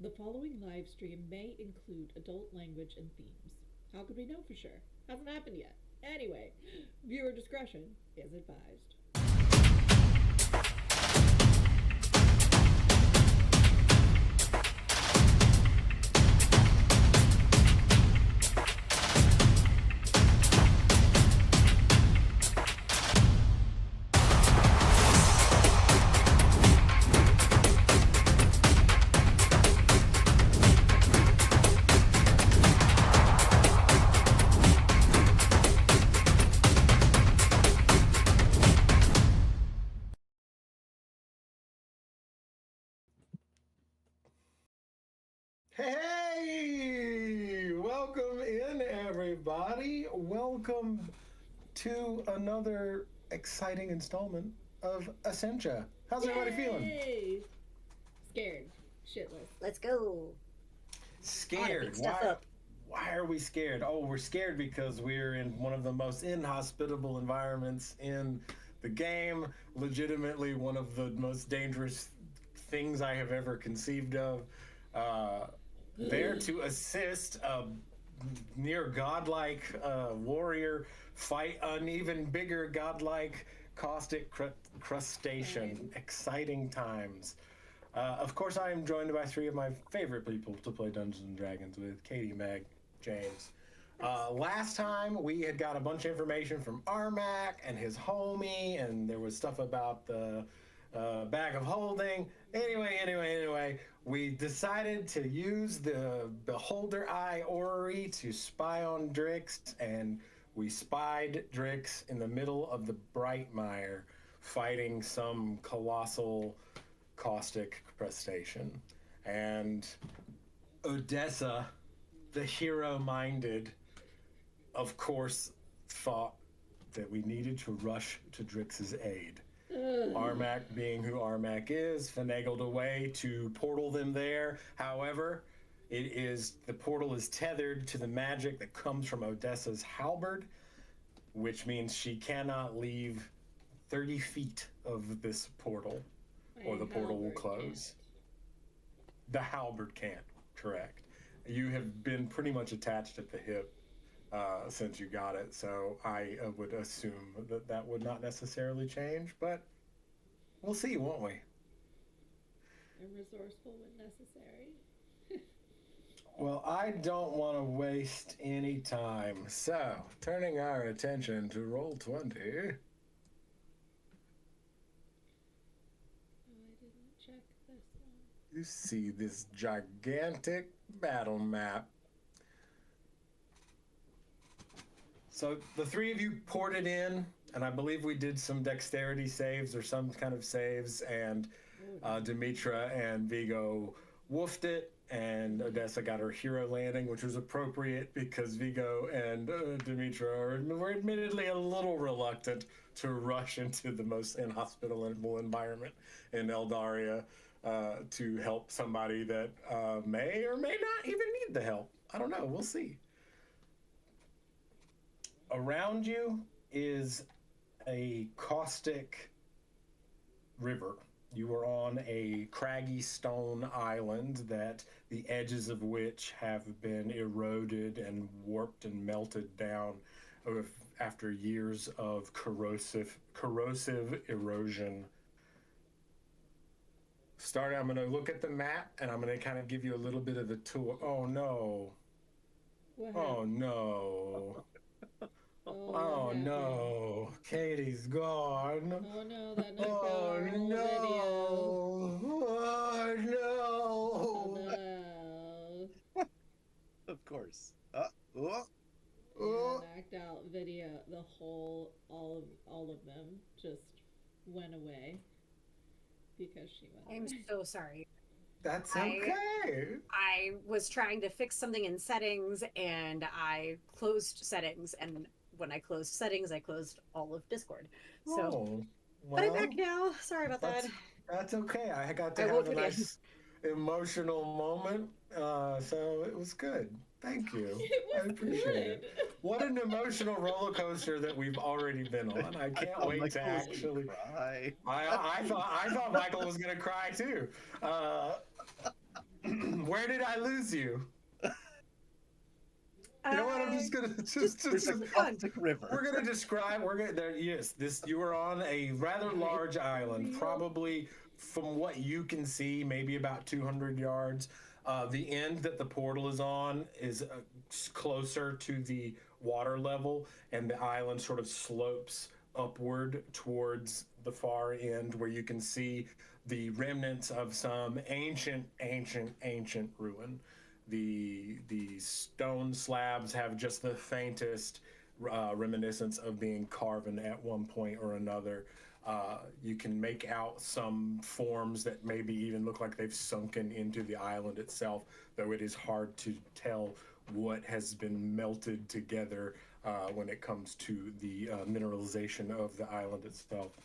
The following live stream may include adult language and themes. How could we know for sure? Hasn't happened yet. Anyway, viewer discretion is advised. Hey, welcome in, everybody. Welcome to another exciting installment of Ascensia. How's everybody feeling? Yay! Scared. Shitless. Let's go. Scared. Stuff up. Why are we scared? Oh, we're scared because we're in one of the most inhospitable environments in the game. Legitimately, one of the most dangerous things I have ever conceived of. There to assist a near godlike warrior fight an even bigger godlike caustic crustacean. Exciting times. Of course, I am joined by three of my favorite people to play Dungeons and Dragons with: Katie, Meg, James. Last time we had got a bunch of information from Armac and his homie, and there was stuff about the bag of holding. Anyway, we decided to use the Beholder Eye Orrery to spy on Drix, and we spied Drix in the middle of the Brightmire fighting some colossal caustic crustacean. And Odessa, the hero-minded, of course, thought that we needed to rush to Drix's aid. Armac, being who Armac is, finagled a way to portal them there. However, the portal is tethered to the magic that comes from Odessa's halberd, which means she cannot leave 30 feet of this portal, or the portal will close. The halberd can't, correct. You have been pretty much attached at the hip since you got it, so I would assume that would not necessarily change, but we'll see, won't we? And resourceful when necessary. Well, I don't want to waste any time, so turning our attention to Roll20. Oh, I didn't check this one. You see this gigantic battle map. So the three of you ported in, and I believe we did some dexterity saves or some kind of saves, and Dimitra and Vigo woofed it, and Odessa got her hero landing, which was appropriate because Vigo and Dimitra were admittedly a little reluctant to rush into the most inhospitable environment in Eldaria to help somebody that may or may not even need the help. I don't know. We'll see. Around you is a caustic river. You are on a craggy stone island that the edges of which have been eroded and warped and melted down after years of corrosive erosion. I'm going to look at the map, and I'm going to kind of give you a little bit of a tour. Oh no. Oh no. Oh no, Katie's gone. Oh no, that knocked out our whole no. video. Oh no. Oh no. Of course. Yeah, knocked out video. The whole, all of them just went away because she went I'm away. so sorry. That's okay. I was trying to fix something in settings and I closed settings, and when I closed settings, I closed all of Discord. So, but I'm back now. Sorry about that. That's okay. I got to have a nice emotional moment, so it was good. Thank you. I appreciate it. What an emotional roller coaster that we've already been on. I can't wait to actually cry. I thought Michael was gonna cry too. Where did I lose you? You know what? I'm just gonna There's a caustic river. We're gonna describe. We're gonna there. Yes, this. You are on a rather large island, probably from what you can see, maybe about 200 yards. The end that the portal is on is closer to the water level, and the island sort of slopes upward towards the far end, where you can see the remnants of some ancient ruin. The stone slabs have just the faintest reminiscence of being carven at one point or another. You can make out some forms that maybe even look like they've sunken into the island itself, though it is hard to tell what has been melted together when it comes to the mineralization of the island itself.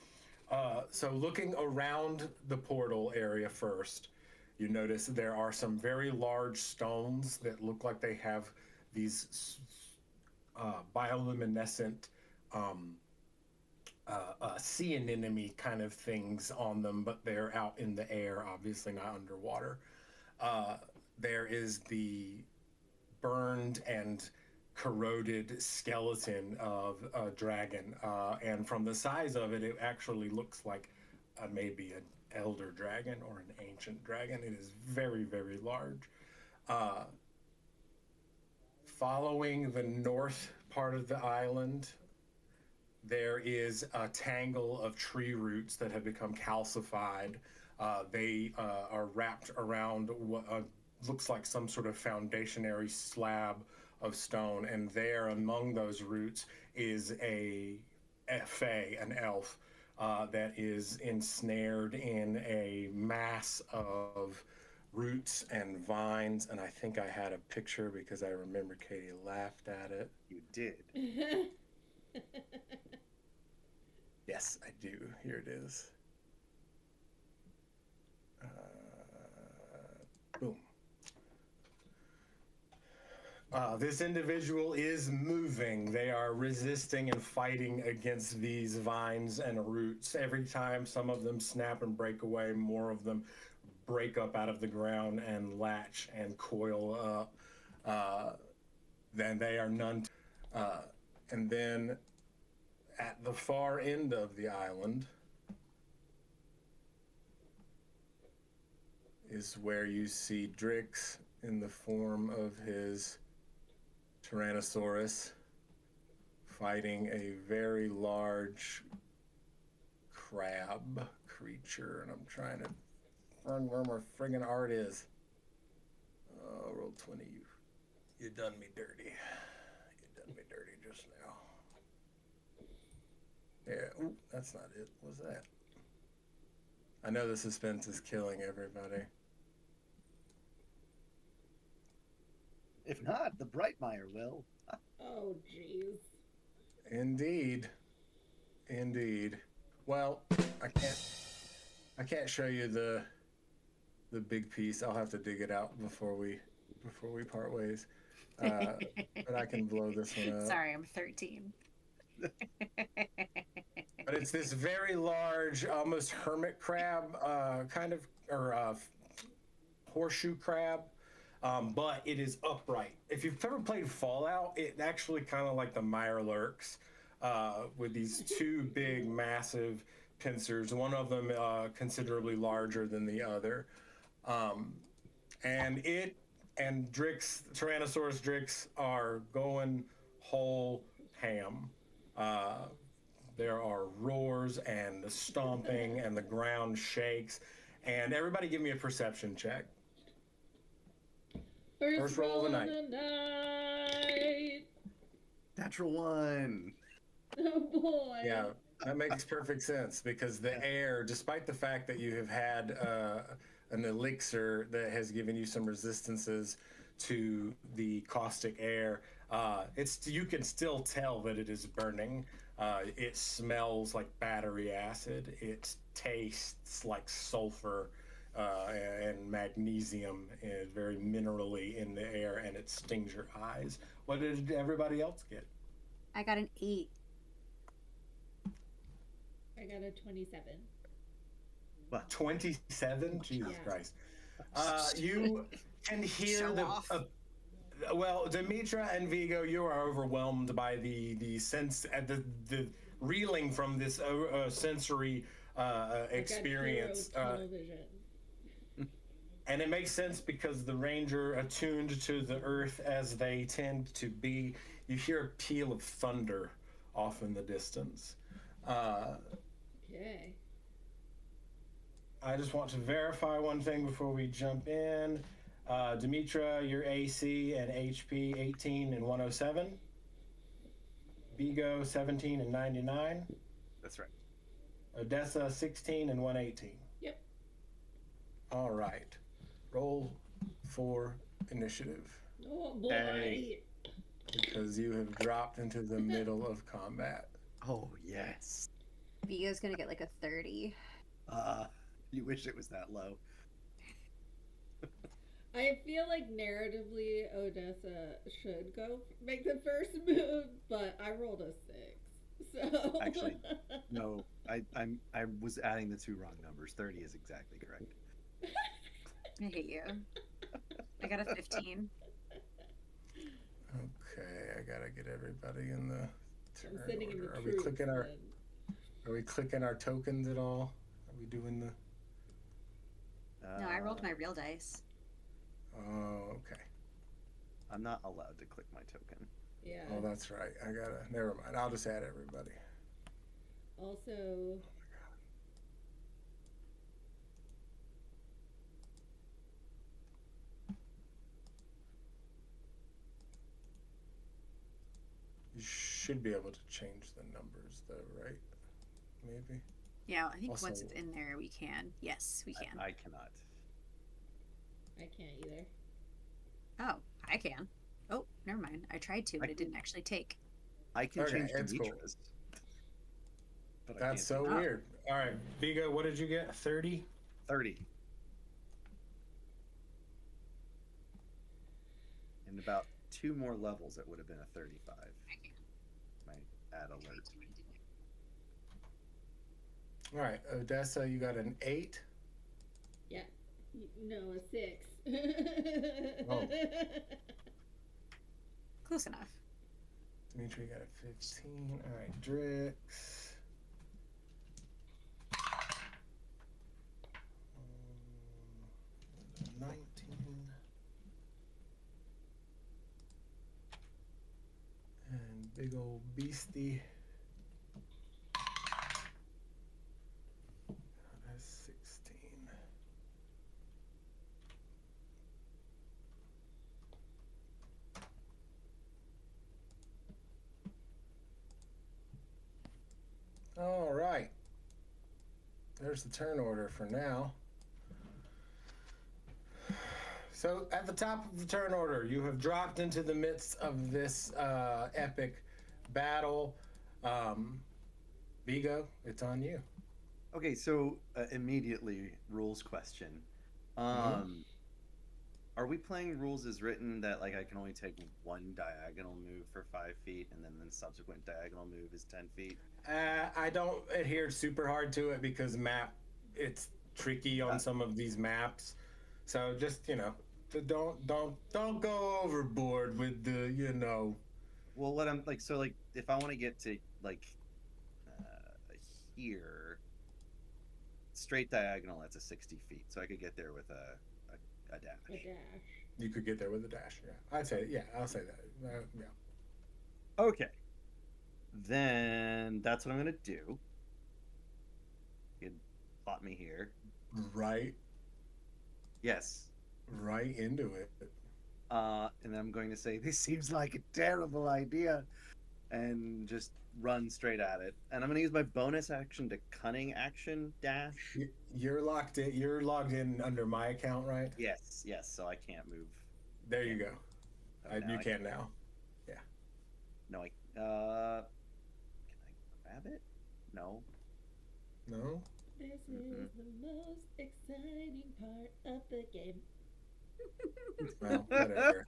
So looking around the portal area first, you notice there are some very large stones that look like they have these bioluminescent sea anemone kind of things on them, but they're out in the air, obviously not underwater. There is the burned and corroded skeleton of a dragon, and from the size of it, it actually looks like maybe an elder dragon or an ancient dragon. It is very large. Following the north part of the island, there is a tangle of tree roots that have become calcified. They are wrapped around what looks like some sort of foundationary slab of stone, and there among those roots is a fae, an elf, that is ensnared in a mass of roots and vines. And I think I had a picture because I remember Katie laughed at it. You did. Yes, I do. Here it is. Boom. This individual is moving. They are resisting and fighting against these vines and roots. Every time some of them snap and break away, more of them break up out of the ground and latch and coil up. Then they are none. And then at the far end of the island is where you see Drix in the form of his Tyrannosaurus fighting a very large crab creature. And I'm trying to find where my friggin' art is. Roll 20. You done me dirty. You done me dirty just now. Yeah, ooh, that's not it. What's that? I know the suspense is killing everybody. If not, the Brightmire will. Oh, jeez. Indeed. Well, I can't show you the big piece. I'll have to dig it out before we part ways. But I can blow this one up. Sorry, I'm 13. But it's this very large, almost hermit crab, kind of, or horseshoe crab. But it is upright. If you've ever played Fallout, it actually kind of like the Mirelurks, with these two big, massive pincers. One of them considerably larger than the other. And it and Drix, Tyrannosaurus Drix, are going whole ham. There are roars and stomping, and the ground shakes. And everybody, give me a perception check. First roll of the night. Natural 1. Oh boy. Yeah, that makes perfect sense because the air, despite the fact that you have had an elixir that has given you some resistances to the caustic air, you can still tell that it is burning. It smells like battery acid. It tastes like sulfur. And magnesium is very minerally in the air, and it stings your eyes. What did everybody else get? I got an 8. I got a 27. What, 27? Jesus Yeah. Christ. You can hear Show the. off. Well, Dimitra and Vigo, you are overwhelmed by the sense the reeling from this sensory experience. I got tunnel vision. And it makes sense because the ranger attuned to the earth as they tend to be. You hear a peal of thunder off in the distance. Okay. I just want to verify one thing before we jump in. Dimitra, your AC and HP 18 and 107. Vigo 17 and 99. That's right. Odessa 16 and 118. Yep. All right. Roll for initiative Oh boy. Hey. because you have dropped into the middle of combat. Oh yes. Vigo's gonna get like a 30. You wish it was that low. I feel like narratively Odessa should go make the first move, but I rolled a 6. So Actually, no. I was adding the two wrong numbers. 30 is exactly correct. I hate you. I got a 15. Okay, I gotta get everybody in the turn I'm sitting in the order. Are we troops clicking our and- Are we clicking our tokens at all? Are we doing the? No, I rolled my real dice. Oh, okay. I'm not allowed to click my token. Yeah. Oh, that's right. I gotta. Never mind. I'll just add everybody. Also, You should be able to change the numbers, though, right? Maybe. Yeah, I think Also- once it's in there, we can. Yes, we can. I cannot. I can't either. Oh, I can. Oh, never mind. I tried to, but it didn't actually take. I can Okay, change it's cool. Dimitra's. But I That's can't so Oh. weird. All right, Vigo, what did you get? 30. 30. In about 2 more levels, it would have been a 35. My add alert. All right, Odessa, you got an 8. Yeah. No, a 6. Oh. Close enough. Dimitri got a 15. All right, Drix. 19. And big old beastie. That's 16. All right. There's the turn order for now. So at the top of the turn order, you have dropped into the midst of this epic battle. Vigo, it's on you. Okay, so immediately, rules question. Are we playing rules as written that like I can only take one diagonal move for 5 feet, and then the subsequent diagonal move is 10 feet? I don't adhere super hard to it because it's tricky on some of these maps. So just don't go overboard with the Well, what I'm like, so like, if I want to get to like here, straight diagonal, that's a 60 feet, so I could get there with a dash. A dash. You could get there with a dash. Yeah, I'll say that. Yeah. Okay, then that's what I'm gonna do. You can plot me here. Right Yes. Right into it. And then I'm going to say, this seems like a terrible idea, and just run straight at it. And I'm going to use my bonus action to cunning action dash. You're locked in. You're logged in under my account, right? Yes, so I can't move. There you go. Oh, now You I can now. No, can I grab it? No. No. This is the most exciting part of the game. Well, whatever.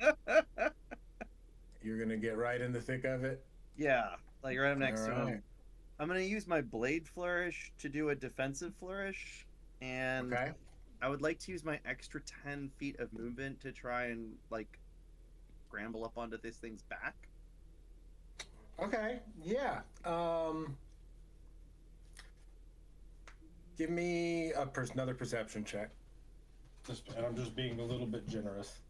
You're gonna get right in the thick of it. Yeah, like right up next to him. Alright. I'm going to use my blade flourish to do a defensive flourish, and Okay. I would like to use my extra 10 feet of movement to try and like scramble up onto this thing's back. Okay, yeah. Give me another perception check. And I'm just being a little bit generous.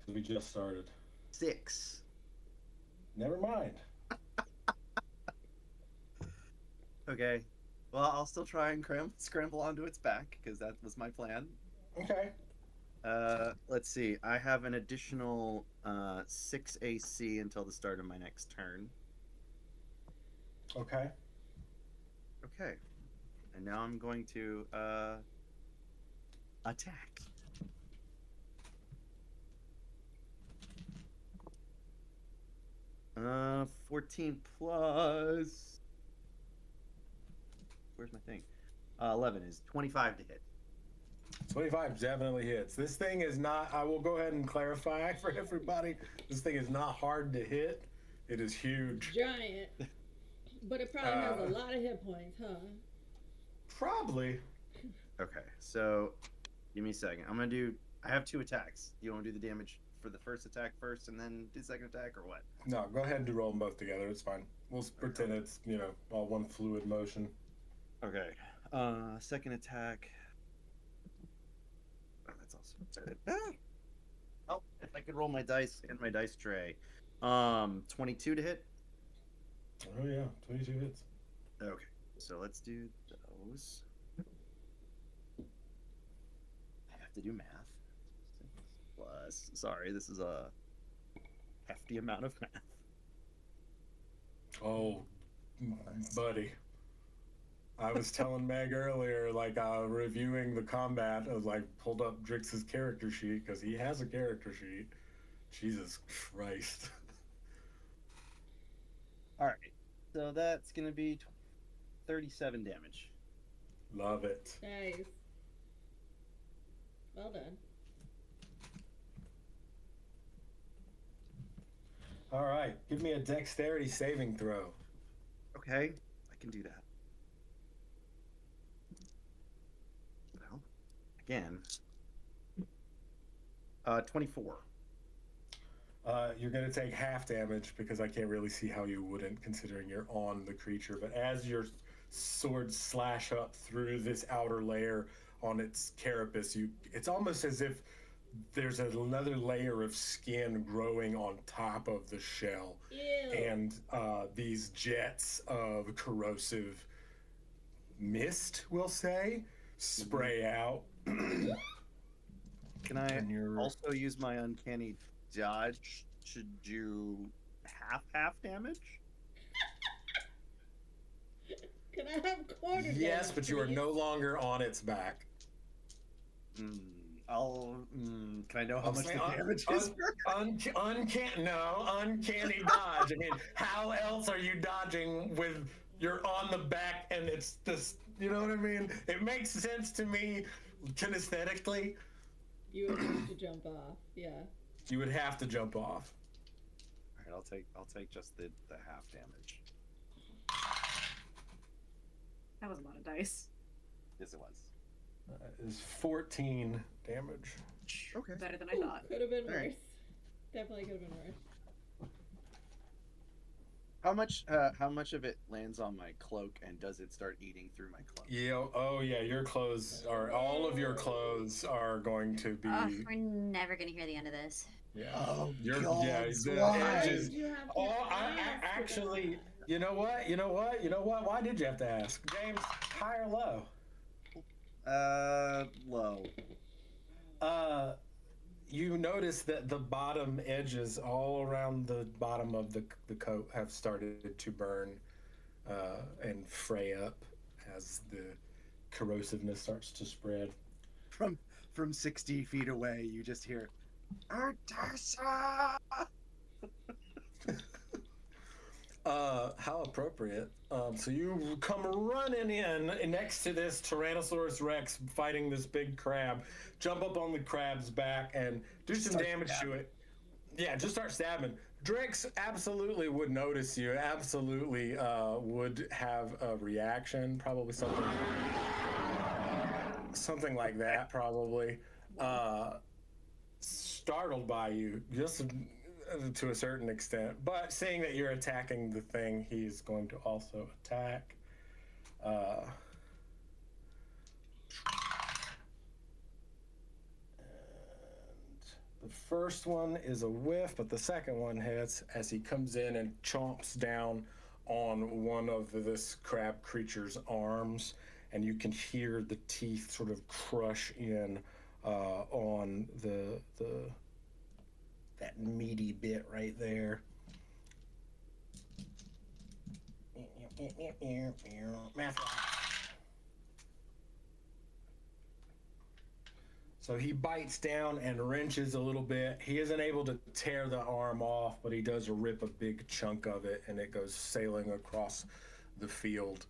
We just started. 6. Never mind. Okay. Well, I'll still try and scramble onto its back because that was my plan. Okay. Let's see. I have an additional 6 AC until the start of my next turn. Okay. Okay. And now I'm going to attack. Uh, 14 plus. Where's my thing? 11 is 25 to hit. 25 definitely hits. This thing is not, I will go ahead and clarify for everybody, this thing is not hard to hit. It is huge. Giant. But it probably has a lot of hit points, huh? Probably. Okay, so give me a second. I have 2 attacks. You want to do the damage for the first attack first and then do the second attack, or what? No, go ahead and roll them both together. It's fine. We'll pretend it's, all one fluid motion. Okay. Second attack. Oh, that's also Oh, if I could roll my dice in my dice tray. 22 to hit. Oh yeah, 22 hits. Okay, so let's do those. I have to do math. Plus, sorry, this is a hefty amount of math. Oh, buddy. I was telling Meg earlier, reviewing the combat, I was pulled up Drix's character sheet, because he has a character sheet. Jesus Christ. Alright, so that's going to be 37 damage. Love it. Nice. Well done. All right, give me a dexterity saving throw. Okay, I can do that. Well, again, 24. You're going to take half damage because I can't really see how you wouldn't, considering you're on the creature. But as your swords slash up through this outer layer on its carapace, it's almost as if there's another layer of skin growing on top of the shell. Ew. And these jets of corrosive mist, we'll say, spray out. Can I you're... also use my uncanny dodge to do half damage? Can I have quarter damage? Yes, but you are no longer on its back. Can I know how much the damage is? Uncanny dodge. I mean, how else are you dodging with you're on the back and it's this, you know what I mean? It makes sense to me kinesthetically. You would have to jump off, yeah. You would have to jump off. All right, I'll take just the half damage. That was a lot of dice. Yes, it was. Is 14 damage. Okay. Better than I thought. Could have been All worse. right. Definitely could have been worse. How much of it lands on my cloak, and does it start eating through my cloak? Yeah. Oh, yeah. Your clothes are all of your clothes are going to be. We're never gonna hear the end of this. Yeah. Oh, Your, God, yeah. The why? edges. You have to Oh, ask actually. You know what? Why did you have to ask, James? High or low? Low. You notice that the bottom edges all around the bottom of the coat have started to burn and fray up as the corrosiveness starts to spread. From 60 feet away, you just hear, Odessa! How appropriate. So you come running in next to this Tyrannosaurus Rex fighting this big crab, jump up on the crab's back and do some damage to it. Yeah, just start stabbing. Drix absolutely would notice you, absolutely would have a reaction, probably something. something like that, probably. Startled by you, just to a certain extent. But seeing that you're attacking the thing, he's going to also attack. And the first one is a whiff, but the second one hits as he comes in and chomps down on one of this crab creature's arms, and you can hear the teeth sort of crush in on that meaty bit right there. So he bites down and wrenches a little bit. He isn't able to tear the arm off, but he does rip a big chunk of it, and it goes sailing across the field.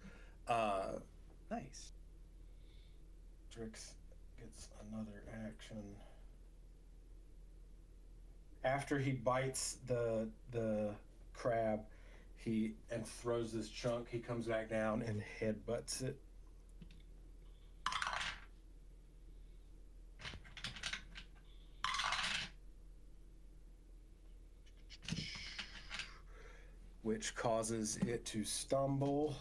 Nice. Drix gets another action. After he bites the crab, and throws this chunk, he comes back down and headbutts it. Which causes it to stumble.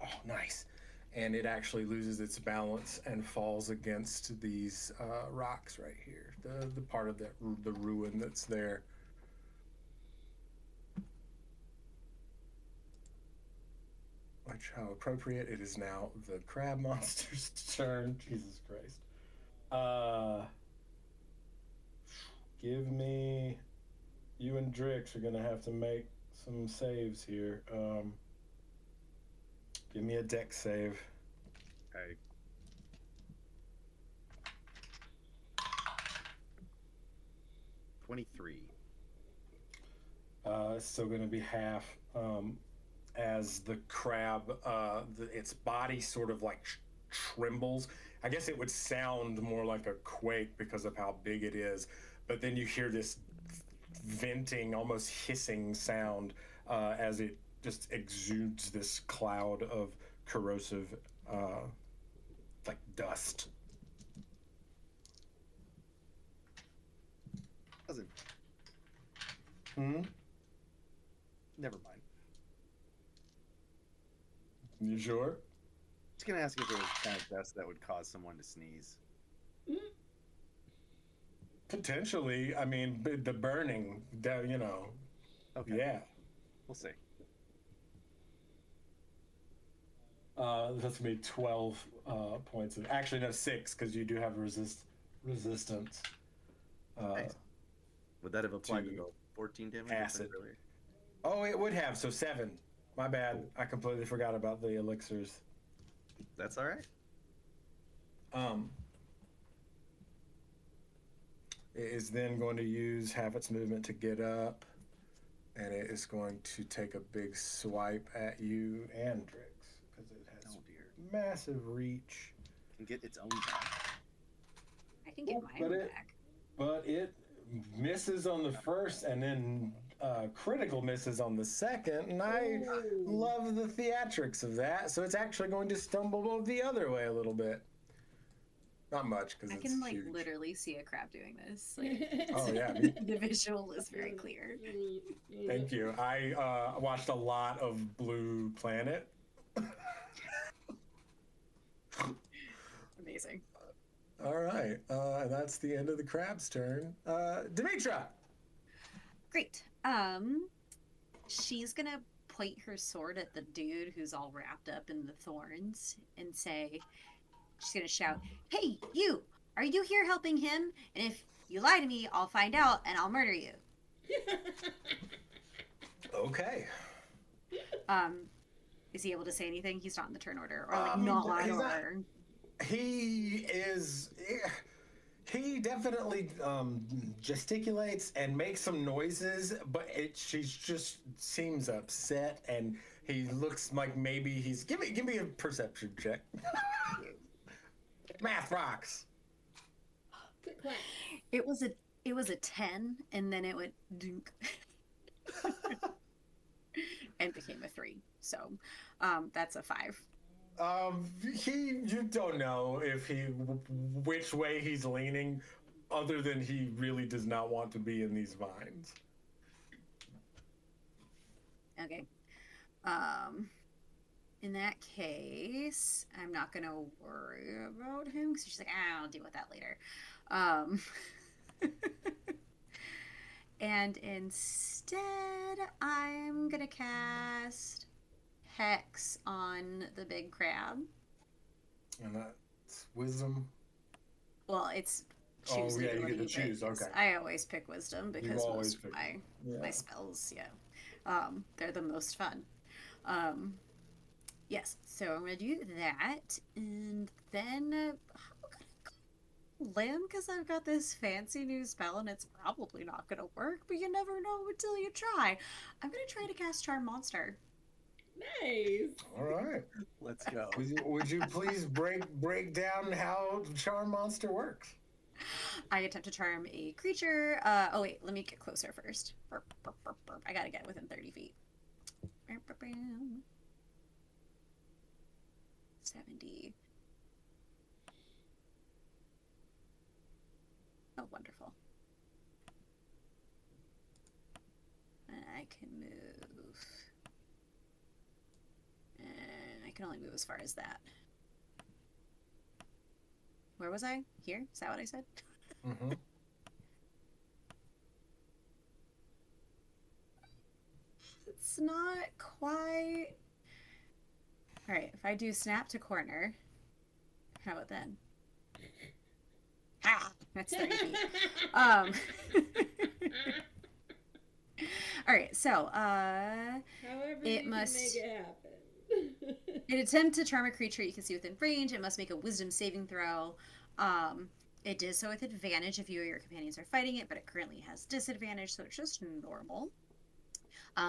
Oh, nice. And it actually loses its balance and falls against these rocks right here, the part of the ruin that's there. Which, how appropriate, it is now the crab monster's turn. Jesus Christ. Give me... You and Drix are going to have to make some saves here. Give me a dex save. Okay. $23. It's still going to be half. As the crab, its body sort of like trembles. I guess it would sound more like a quake because of how big it is. But then you hear this venting, almost hissing sound as it just exudes this cloud of corrosive, like dust. Doesn't. Hmm? Never mind. You sure? Just gonna ask if there was kind of dust that would cause someone to sneeze. Potentially. I mean, the burning, you know. Okay. Yeah. We'll see. That's gonna be 12 points of. Actually, no, 6 because you do have resistance. Nice. Would that have applied to to the 14 damage? acid. Oh, it would have. So 7. My bad. I completely forgot about the elixirs. That's all right. It is then going to use half its movement to get up, and it is going to take a big swipe at you and Drix because it has massive reach. Can get its own back. I can get Oh, mine back. But it misses on the first, and then critical misses on the second, and I love the theatrics of that. So it's actually going to stumble the other way a little bit. Not much because I it's can like huge. literally see a crab doing this. Like, Oh yeah. the visual is very clear. Thank you. I watched a lot of Blue Planet. Amazing. All right. That's the end of the crab's turn. Dimitra. Great. She's gonna point her sword at the dude who's all wrapped up in the thorns and say, she's gonna shout, "Hey, you! Are you here helping him? And if you lie to me, I'll find out and I'll murder you." Okay. Is he able to say anything? He's not in the turn order, or like not line order. He is. He definitely gesticulates and makes some noises, but she just seems upset, and he looks like maybe he's. Give me a perception check. Math rocks. It was a 10, and then it went dunk. and became a 3. So that's a 5. You don't know if which way he's leaning, other than he really does not want to be in these vines. Okay. In that case, I'm not gonna worry about him because she's like, I'll deal with that later. And instead, I'm gonna cast Hex on the big crab. And that's wisdom. Well, it's Oh, choose yeah, you ability, get to but choose. Okay. I always pick wisdom because always most of pick my spells, they're the most fun. Yes, so I'm gonna do that, and then how can I call Limb? Because I've got this fancy new spell, and it's probably not gonna work, but you never know until you try. I'm gonna try to cast Charm Monster. Nice. All right. Let's go. Would you please break down how Charm Monster works? I attempt to charm a creature. Oh wait, let me get closer first. Burp, burp, burp, burp. I gotta get within 30 feet. 70. Oh, wonderful. And I can move. And I can only move as far as that. Where was I? Here? Is that what I said? Mm-hmm. It's not quite... Alright, if I do snap to corner, how about then? Ah! That's 30 feet. Alright, so, However it you must... can make it happen. In attempt to charm a creature you can see within range, it must make a wisdom saving throw. It does so with advantage if you or your companions are fighting it, but it currently has disadvantage, so it's just normal.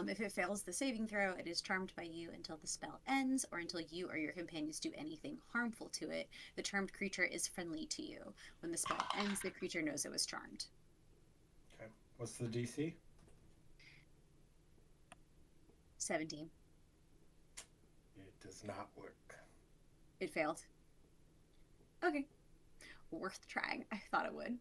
If it fails the saving throw, it is charmed by you until the spell ends, or until you or your companions do anything harmful to it. The charmed creature is friendly to you. When the spell ends, the creature knows it was charmed. Okay. What's the DC? 17. It does not work. It failed. Okay. Worth trying. I thought it would.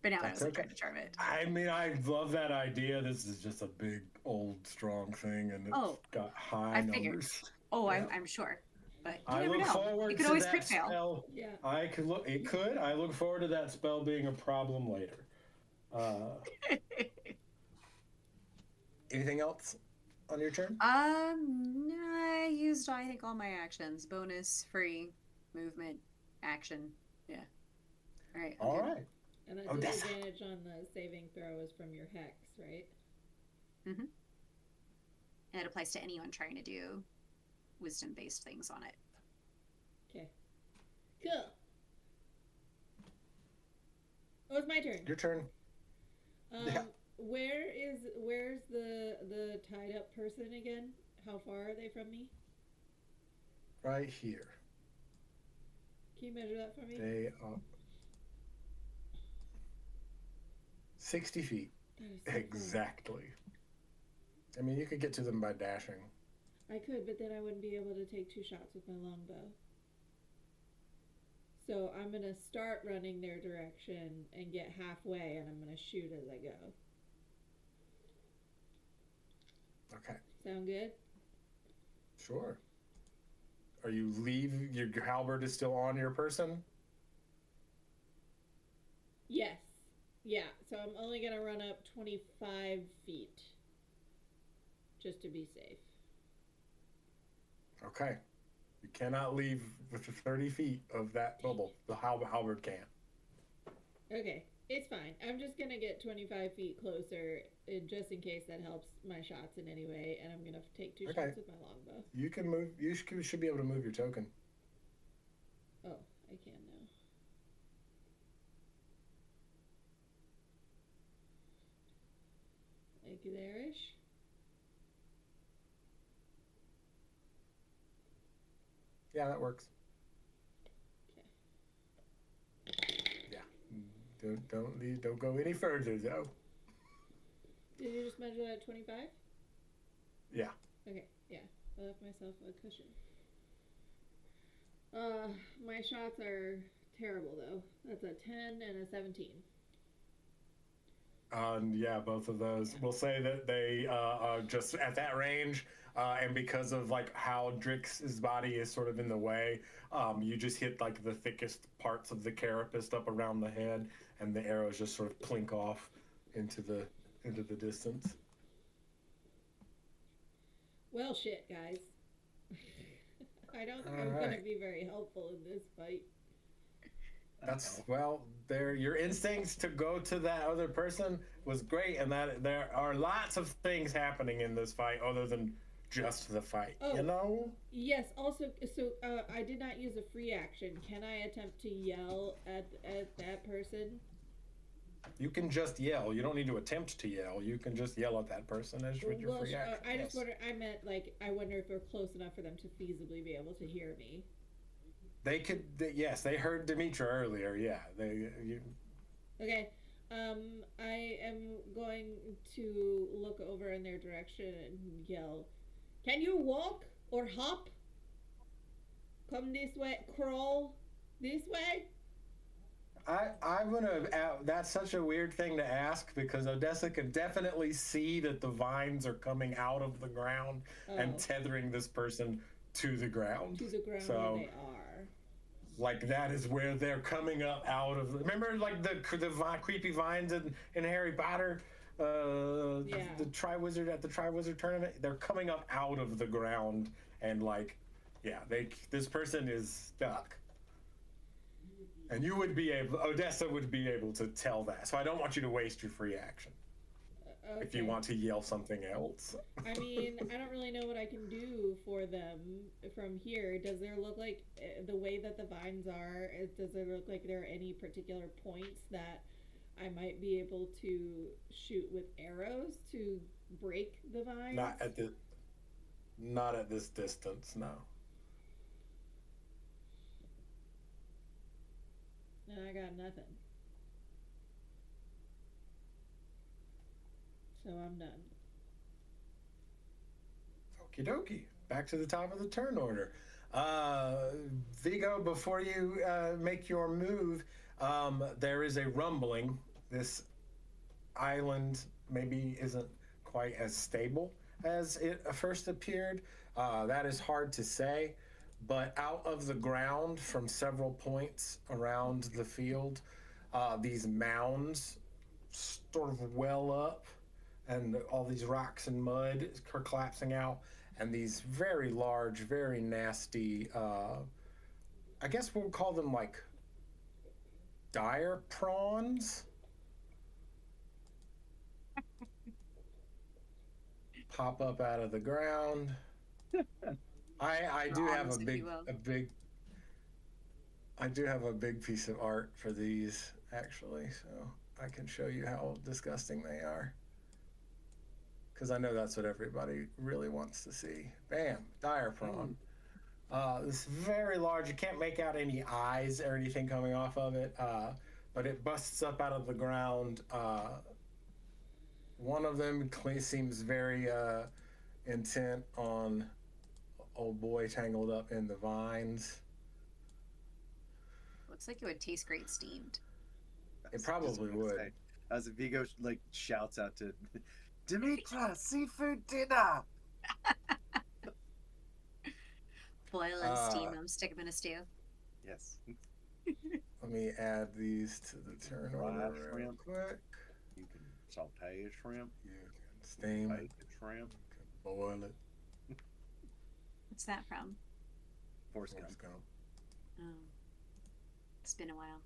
But now I was trying to charm it. I mean, I love that idea. This is just a big, old, strong thing, and it's got high numbers. Oh, yeah. I'm sure. But you I never look know. forward You could to always that crit fail. spell. Yeah. It could. I look forward to that spell being a problem later. Anything else on your turn? No, I used, I think, all my actions. Bonus, free, movement, action. Yeah. All right. All right. And the Odessa. disadvantage on the saving throw is from your hex, right? Mm-hmm. And it applies to anyone trying to do wisdom-based things on it. Okay. Cool. Oh, it's my turn. Your turn. Yeah. Where's the tied up person again? How far are they from me? Right here. Can you measure that for me? They are 60 feet. That is so Exactly. I mean, you could get to them by dashing. cool. I could, but then I wouldn't be able to take 2 shots with my longbow. So I'm gonna start running their direction and get halfway, and I'm gonna shoot as I go. Okay. Sound good? Sure. Are you your halberd is still on your person? Yes. Yeah, so I'm only going to run up 25 feet. Just to be safe. Okay. You cannot leave with the 30 feet of that bubble. The halberd can't. Okay, it's fine. I'm just going to get 25 feet closer, just in case that helps my shots in any way, and I'm going to take 2 shots with my longbow. You can move. You should be able to move your token. Oh, I can now. Like there-ish. Yeah, that works. Okay. Yeah. Don't go any further though. Did you just measure that at 25? I left myself a cushion. My shots are terrible though. That's a 10 and a 17. Yeah, both of those. We'll say that they are just at that range, and because of like how Drix's body is sort of in the way, you just hit like the thickest parts of the carapace up around the head, and the arrows just sort of plink off into the distance. Well, shit, guys. I don't think All I'm gonna right. be very helpful in this fight. That's well, your instincts to go to that other person was great, and that there are lots of things happening in this fight other than just the fight. Oh. You know? Yes. Also, so I did not use a free action. Can I attempt to yell at that person? You can just yell. You don't need to attempt to yell. You can just yell at that person as with your free action. I just Yes. wonder. I meant like I wonder if they're close enough for them to feasibly be able to hear me. They could. Yes, they heard Dimitra earlier. Yeah, Okay. I am going to look over in their direction and yell, "Can you walk or hop? Come this way. Crawl this way." I'm gonna. That's such a weird thing to ask because Odessa can definitely see that the vines are coming out of the ground and tethering this person to the ground. To the ground So, where they are. like that is where they're coming up out of. Remember, like the creepy vines in Harry Potter, Yeah. the Triwizard at the Triwizard tournament. They're coming up out of the ground and like, yeah, this person is stuck. And you would be able, Odessa would be able to tell that. So I don't want you to waste your free action if you Okay. want to yell something else. I mean, I don't really know what I can do for them from here. Does there look like the way that the vines are? Does there look like there are any particular points that I might be able to shoot with arrows to break the vines? Not at this distance, no. And I got nothing. So I'm done. Okie dokie. Back to the top of the turn order. Vigo, before you make your move, there is a rumbling. This island maybe isn't quite as stable as it first appeared. That is hard to say, but out of the ground from several points around the field, these mounds sort of well up, and all these rocks and mud are collapsing out, and these very large, very nasty, I guess we'll call them like dire prawns. Pop up out of the ground. I do have Prawns, if you will. I do have a big piece of art for these actually, so I can show you how disgusting they are. Because I know that's what everybody really wants to see. Bam, dire prawn. This is very large. You can't make out any eyes or anything coming off of it, but it busts up out of the ground. One of them seems very intent on old boy tangled up in the vines. Looks like it would taste great steamed. It probably would. As Vigo like shouts out to Dimitra, seafood dinner. Boil and steam them, stick them in a stew. Yes. Let me add these to the turn order real shrimp. quick. You can saute a shrimp. You can steam Bake it, a shrimp. you can boil it. What's that from? Force Gump. Forrest Gump. Oh, it's been a while.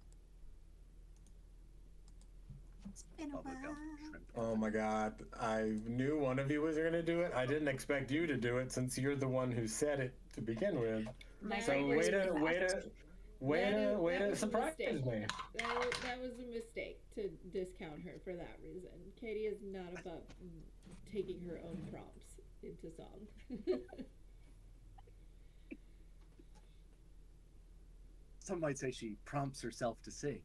It's been a Bubblegum while. shrimp. Oh my God! I knew one of you was going to do it. I didn't expect you to do it since you're the one who said it to begin with. My So brain was way to was a surprise mistake. me. That was a mistake to discount her for that reason. Katie is not about taking her own prompts into song. Some might say she prompts herself to sing.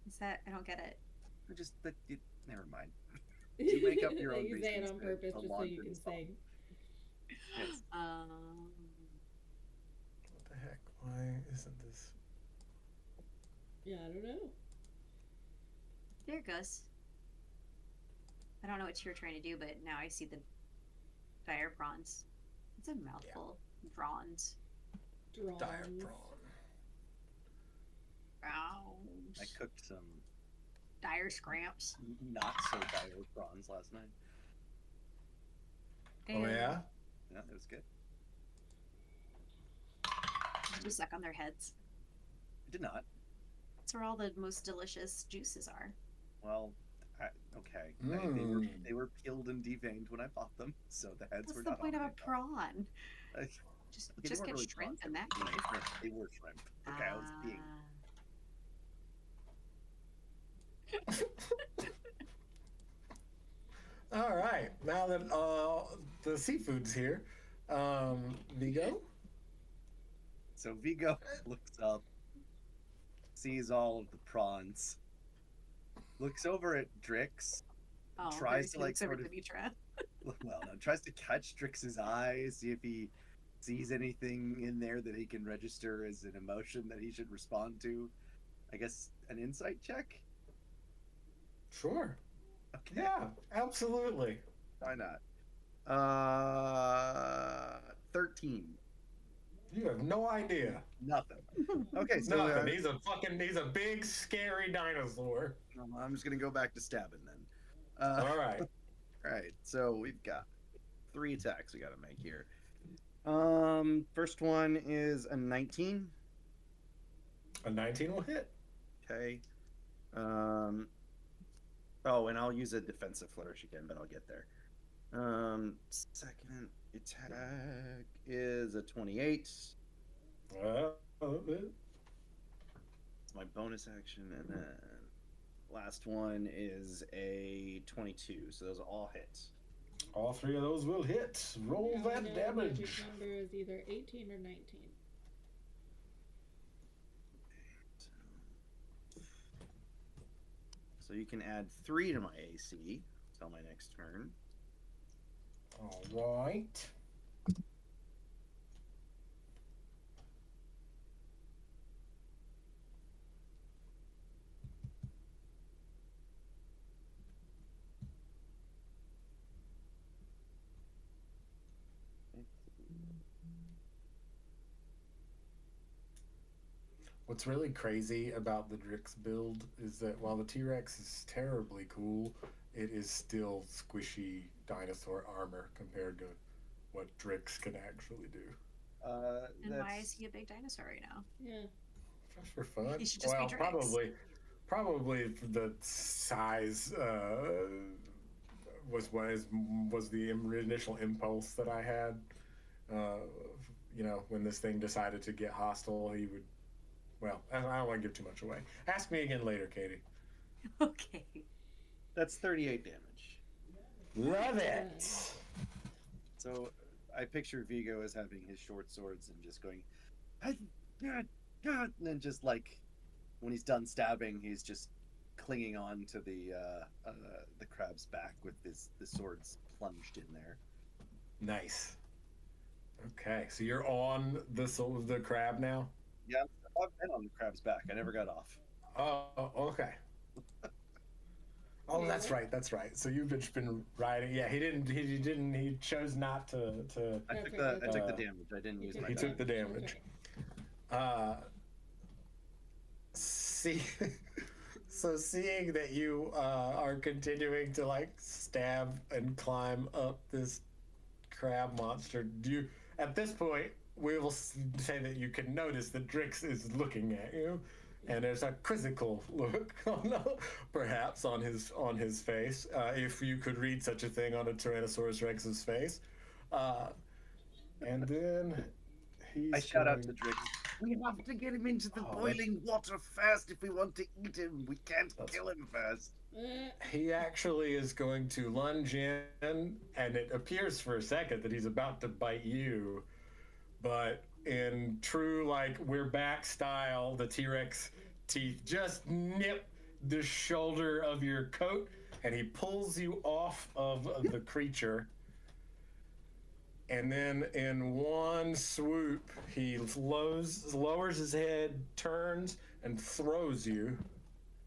Is that? I don't get it. Or just never mind. You make up your own You say it reasons on to purpose just so launch you and can stop. sing. Yes. What the heck? Why isn't this? Yeah, I don't know. There it goes. I don't know what you were trying to do, but now I see the dire prawns. It's a mouthful. Prawns. Drums. Dire prawn. Prawns. I cooked some Dire scramps. not so dire prawns last night. Oh yeah. Yeah, it was good. Just suck on their heads. I did not. That's where all the most delicious juices are. Well, okay. Mm. They were peeled and deveined when I bought them, so the heads What's were the not. point of on a prawn? my- Just They weren't get really shrimp prawns, in that they were case. shrimp. They were shrimp. Okay, I was being. All right. Now that the seafood's here, Vigo. So Vigo looks up, sees all of the prawns, looks over at Drix, Oh, tries to, like, over sort of- Dimitra. well, no, tries to catch Drix's eyes, see if he sees anything in there that he can register as an emotion that he should respond to. I guess an insight check? Sure. Okay. Yeah, absolutely. Why not? 13. You have no idea. Nothing. Okay, so Nothing. He's a big, scary dinosaur. I'm just gonna go back to stabbing then. All right. All right, so we've got 3 attacks we gotta make here. First one is a 19. A 19 will hit. Okay. Oh, and I'll use a defensive flourish again, but I'll get there. Second attack is a 28. It's my bonus action, and then last one is a 22. So those all hit. All 3 of those will hit. Roll Now I that know damage. Magic number is either 18 or 19. So you can add 3 to my AC until my next turn. All right. What's really crazy about the Drix build is that while the T-Rex is terribly cool, it is still squishy dinosaur armor compared to what Drix can actually do. And why is he a big dinosaur right now? Yeah. Just for fun. He should just be Well, Drix. probably the size was the initial impulse that I had. When this thing decided to get hostile, he would. Well, I don't want to give too much away. Ask me again later, Katie. Okay. That's 38 damage. Love it. So I picture Vigo as having his short swords and just going, and then just like when he's done stabbing, he's just clinging on to the crab's back with the swords plunged in there. Nice. Okay, so you're on the crab now? Yeah, I've been on the crab's back. I never got off. Oh, okay. Oh, that's right. So you've just been riding. Yeah, he chose not to. I took the damage. I didn't use my. He die. took the damage. Seeing that you are continuing to like stab and climb up this crab monster, at this point we will say that you can notice that Drix is looking at you, and there's a quizzical look perhaps on his face, if you could read such a thing on a Tyrannosaurus Rex's face, and then I shout out to Drix. We have to get him into the boiling water fast if we want to eat him. We can't kill him first. He actually is going to lunge in, and it appears for a second that he's about to bite you, but in true like we're back style, the T-Rex teeth just nip the shoulder of your coat, and he pulls you off of the creature. And then in one swoop, he lowers his head, turns, and throws you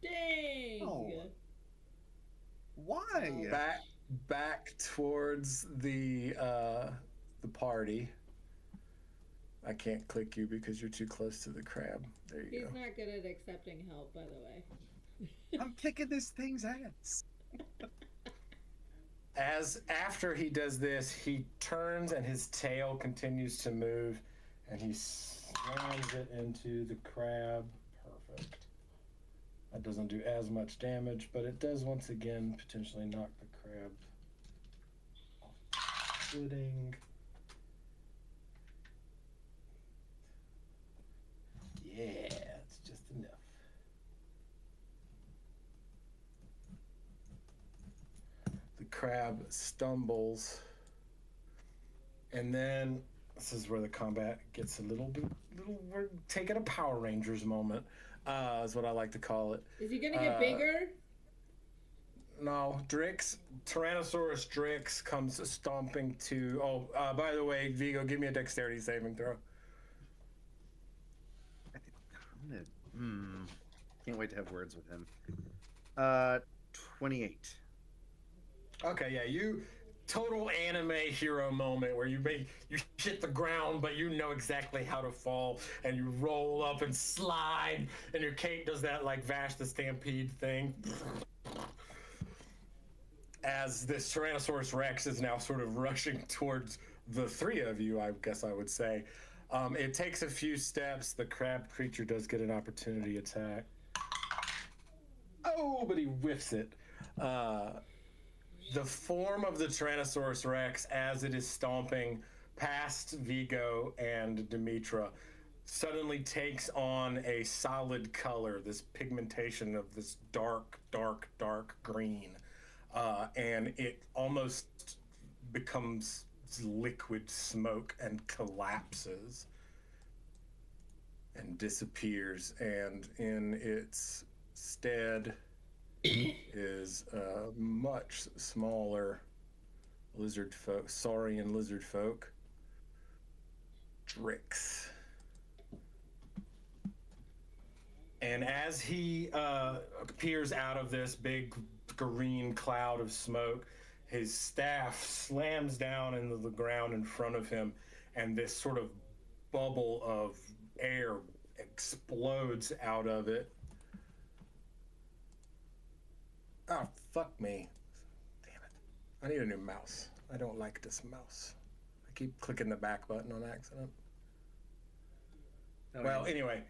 Dang! Oh. Why? back towards the party. I can't click you because you're too close to the crab. There you He's go. not good at accepting help, by the way. I'm kicking this thing's ass. As after he does this, he turns and his tail continues to move, and he slams it into the crab. Perfect. That doesn't do as much damage, but it does once again potentially knock the crab off footing. Yeah, it's just enough. The crab stumbles, and then this is where the combat gets a little. We're taking a Power Rangers moment, is what I like to call it. Is he gonna get bigger? No, Drix, Tyrannosaurus Drix comes stomping to. Oh, by the way, Vigo, give me a dexterity saving throw. Can't wait to have words with him. 28. Okay, yeah, you total anime hero moment where you hit the ground, but you know exactly how to fall, and you roll up and slide, and your cape does that like Vash the Stampede thing. As this Tyrannosaurus Rex is now sort of rushing towards the three of you, I guess I would say. It takes a few steps. The crab creature does get an opportunity attack. Oh, but he whiffs it. The form of the Tyrannosaurus Rex, as it is stomping past Vigo and Dimitra, suddenly takes on a solid color, this pigmentation of this dark green. And it almost becomes liquid smoke and collapses and disappears, and in its stead is a much smaller saurian lizard folk, Drix. And as he appears out of this big green cloud of smoke, his staff slams down into the ground in front of him, and this sort of bubble of air explodes out of it. Oh, fuck me. Damn it. I need a new mouse. I don't like this mouse. I keep clicking the back button on accident. Well, anyway,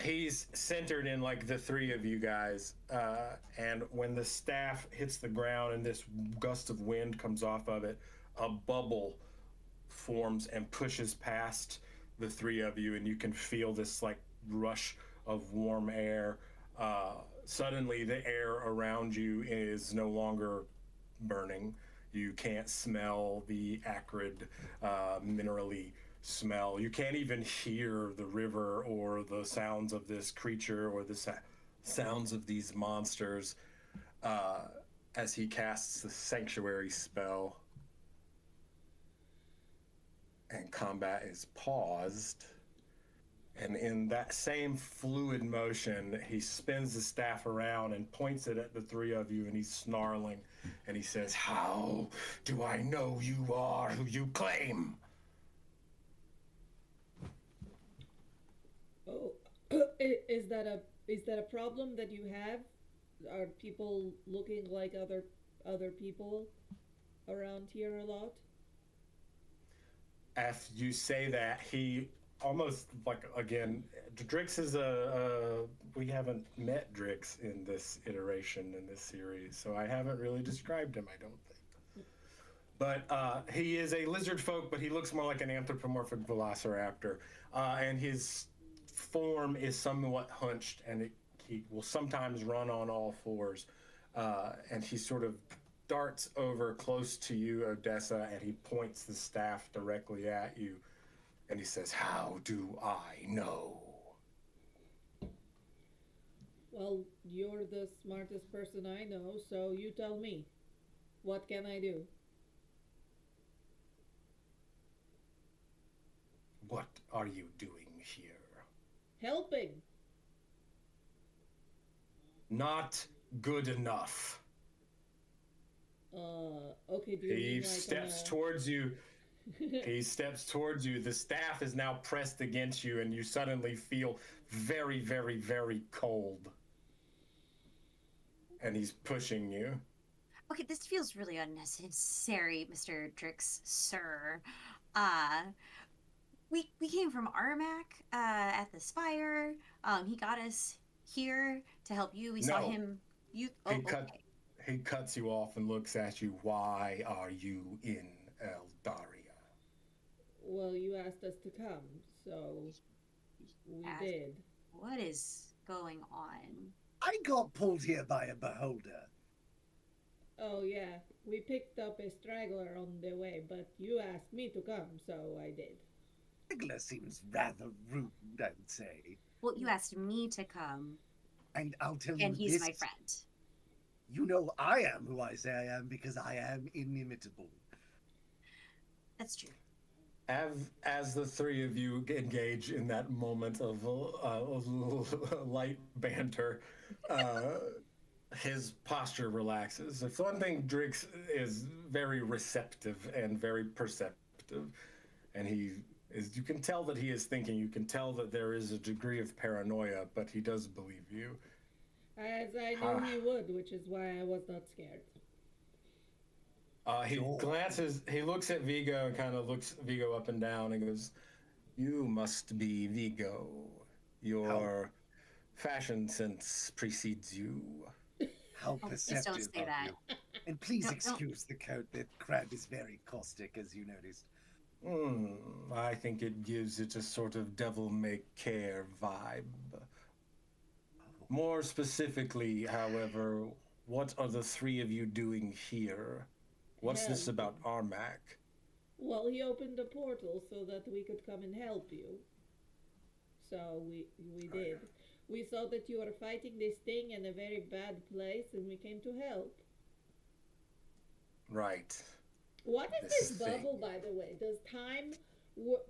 he's centered in like the three of you guys, and when the staff hits the ground and this gust of wind comes off of it, a bubble forms and pushes past the three of you, and you can feel this like rush of warm air. Suddenly the air around you is no longer burning. You can't smell the acrid, minerally smell. You can't even hear the river or the sounds of this creature or the sounds of these monsters as he casts the sanctuary spell. And combat is paused. And in that same fluid motion, he spins the staff around and points it at the three of you, and he's snarling. And he says, "How do I know you are who you claim?" Oh, is that a problem that you have? Are people looking like other people around here a lot? As you say that, he almost like, again, Drix is we haven't met Drix in this iteration in this series, so I haven't really described him, I don't think. But he is a lizard folk, but he looks more like an anthropomorphic velociraptor, and his form is somewhat hunched, and he will sometimes run on all fours, and he sort of darts over close to you, Odessa, and he points the staff directly at you, and he says, "How do I know?" Well, you're the smartest person I know, so you tell me. What can I do? What are you doing here? Helping. Not good enough. Okay, do you He mean like steps towards you. He steps towards you. The staff is now pressed against you, and you suddenly feel very, very, very cold. And he's pushing you. Okay, this feels really unnecessary, Mr. Drix, sir. Uh, we came from Armac at the Spire. He got us here to help you. We saw No. him. You. Oh, He okay. He cuts you off and looks at you. Why are you in Eldaria? Well, you asked us to come, so we Asked. did. What is going on? I got pulled here by a beholder. Oh yeah, we picked up a straggler on the way, but you asked me to come, so I did. Sigler seems rather rude, I'd say. Well, you asked me to come, And I'll tell you and he's this, my friend. you know I am who I say I am because I am inimitable. That's true. As the three of you engage in that moment of light banter, his posture relaxes. If one thing, Drix is very receptive and very perceptive, and he is. You can tell that he is thinking. You can tell that there is a degree of paranoia, but he does believe you. As I knew he would, which is why I was not scared. He Sure. glances. He looks at Vigo and kind of looks Vigo up and down and goes, "You must be Vigo. Your fashion sense precedes you." How Oh, please perceptive don't say of that. you. And please Don't- excuse the coat. That crab is very caustic, as you noticed. I think it gives it a sort of devil-may-care vibe. More specifically, however, what are the three of you doing here? What's this Help. about Armac? Well, he opened a portal so that we could come and help you. So we did. We saw that you were fighting this thing in a very bad place, and we came to help. Right. What is This this bubble, thing. by the way? Does time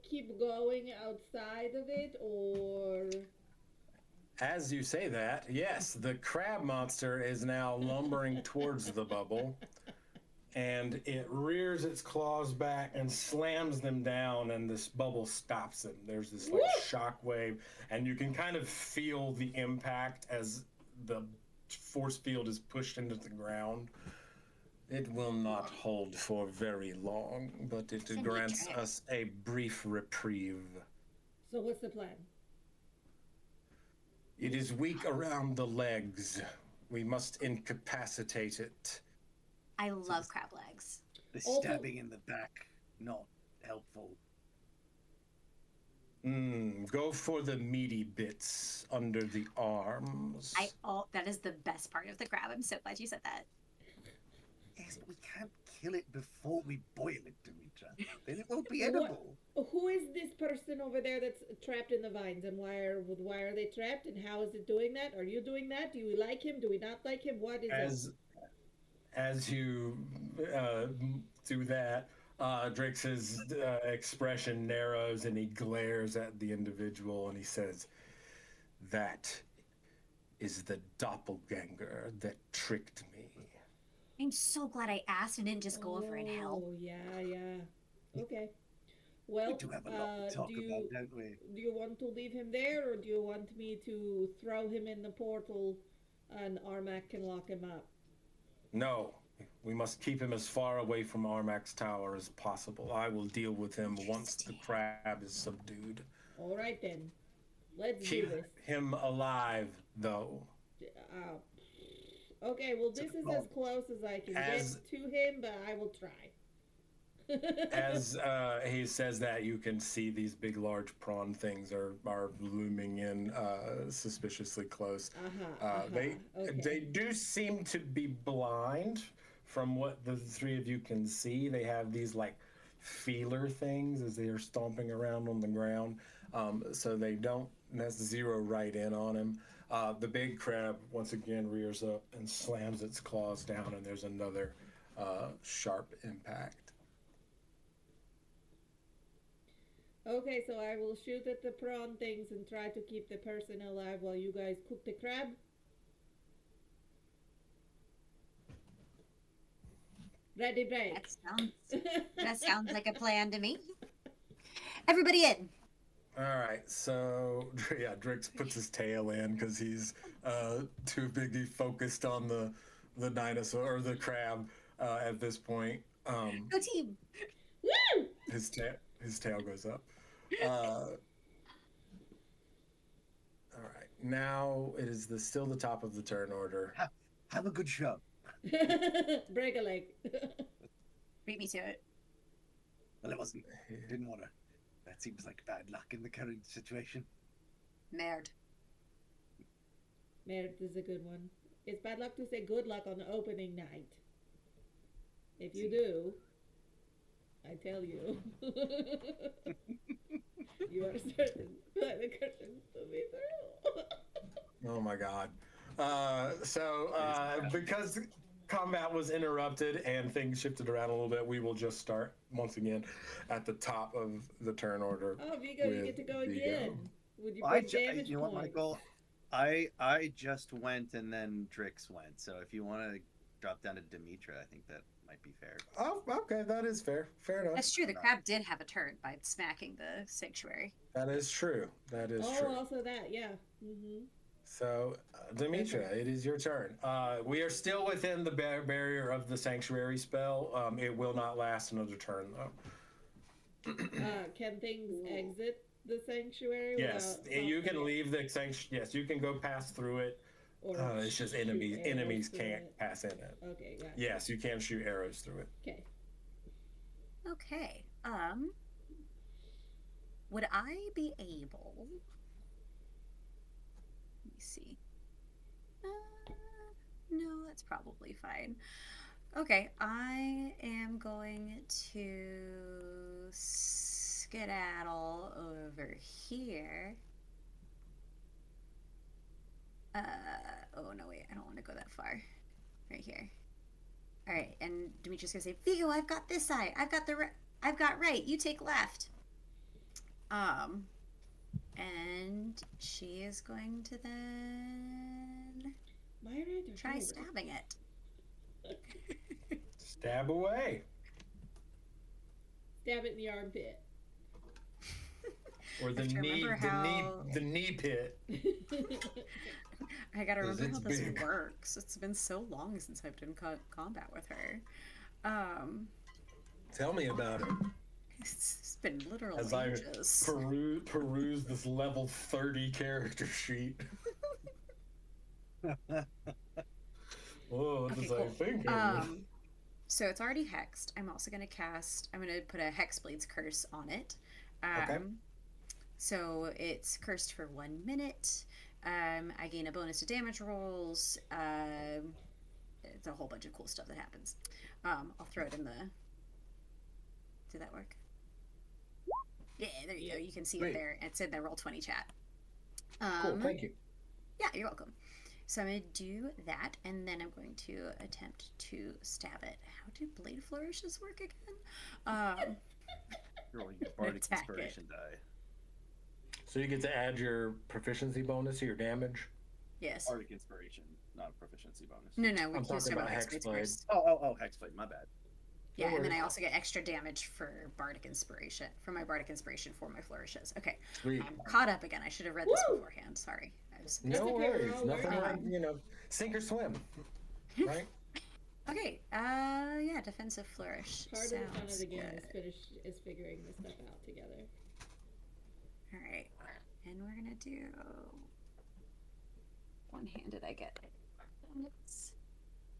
keep going outside of it, or? As you say that, yes, the crab monster is now lumbering towards the bubble, and it rears its claws back and slams them down, and this bubble stops them. There's this like Woo! shock wave, and you can kind of feel the impact as the force field is pushed into the ground. It will not hold for very long, but it Send me grants Drix. us a brief reprieve. So what's the plan? It is weak around the legs. We must incapacitate it. I love crab legs. The Also- stabbing in the back, not helpful. Go for the meaty bits under the arms. That is the best part of the crab. I'm so glad you said that. Yes, but we can't kill it before we boil it, Dimitra. Then it won't be What- edible. Who is this person over there that's trapped in the vines, and why are they trapped, and how is it doing that? Are you doing that? Do we like him? Do we not like him? What is it? As you do that, Drix's expression narrows and he glares at the individual and he says, "That is the doppelganger that tricked me." I'm so glad I asked and didn't just go over and help. Oh, yeah. Okay. Well, We do have a lot to talk about, don't we? do you want to leave him there, or do you want me to throw him in the portal and Armac can lock him up? No, we must keep him as far away from Armac's tower as possible. I will deal with him once the crab is subdued. All right then. Let's Keep do this. him alive, though. Okay, well, this is as close as I can get to him, but I will try. As he says that, you can see these big, large prawn things are looming in suspiciously close. Okay. They do seem to be blind from what the three of you can see. They have these like feeler things as they are stomping around on the ground, so they don't zero right in on him. The big crab once again rears up and slams its claws down, and there's another sharp impact. Okay, so I will shoot at the prawn things and try to keep the person alive while you guys cook the crab. Ready, break. That sounds like a plan to me. Everybody in. All right, so yeah, Drix puts his tail in because he's too busy focused on the dinosaur or the crab at this point. Go team. Woo! His tail goes up. All right, now it is still the top of the turn order. Have a good show. Break a leg. Beat me to it. Well, it wasn't. Didn't want to. That seems like bad luck in the current situation. Merde. Merit is a good one. It's bad luck to say good luck on the opening night. If you do, I tell you, you are certain that the curtains will be through. Oh my god. Because combat was interrupted and things shifted around a little bit, we will just start once again at the top of the turn order. Oh, Vigo, you get to go again. Would you put damage you know what, points? Michael? I just went and then Drix went. So if you want to drop down to Dimitra, I think that might be fair. Oh, okay, that is fair. Fair enough. That's true. The crab did have a turn by smacking the sanctuary. That is true. That is Oh, true. also that, yeah. Mm-hmm. So, Dimitra, it is your turn. We are still within the barrier of the sanctuary spell. It will not last another turn, though. Can things exit the sanctuary? Yes, without you can stopping leave the sanctuary. Yes, you can go pass through it. Or It's just shoot enemies arrows through can't it? pass in it. Okay, gotcha. Yes, you can shoot arrows through it. Okay. Okay. Would I be able? Let me see. No, that's probably fine. Okay, I am going to skedaddle over here. Oh no, wait, I don't want to go that far. Right here. All right, and Dimitri's gonna say, "Vigo, I've got this side. I've got right. You take left." And she is going to then My right or try your right? stabbing it. Stab away. Stab it in the armpit. Or the have to knee, remember how- the knee pit. I gotta 'Cause remember how it's this big. works. It's been so long since I've done combat with her. Tell me about it. It's been literal As I ages. peruse this level 30 character sheet. Whoa, what Okay, was cool. I thinking? So it's already hexed. I'm also gonna I'm gonna put a Hexblade's curse on it. Okay. So it's cursed for 1 minute. I gain a bonus to damage rolls. It's a whole bunch of cool stuff that happens. I'll throw it in the. Did that work? Yeah, there you go. You can see Great. it there. It's in the Roll20 chat. Cool, thank you. Yeah, you're welcome. So I'm going to do that, and then I'm going to attempt to stab it. How do blade flourishes work again? Rolling your bardic Attack it. inspiration die. So you get to add your proficiency bonus to your damage. Yes. Bardic inspiration, not a proficiency bonus. No, we I'm just talking about about Hexblade's Hexblade. curse. Oh, Hexblade, my bad. Yeah, No and then I worries. also get extra damage for bardic inspiration, for my bardic inspiration for my flourishes. Okay, Sweet. I'm caught up again. I should have read this Woo! beforehand. Sorry. I was... No okay, we're worries. all Nothing learning. like, sink or swim. Right? Okay, yeah, defensive flourish. Part of the fun of Sounds the game good. is figuring this stuff out together. All right, and we're gonna do one-handed. I get it.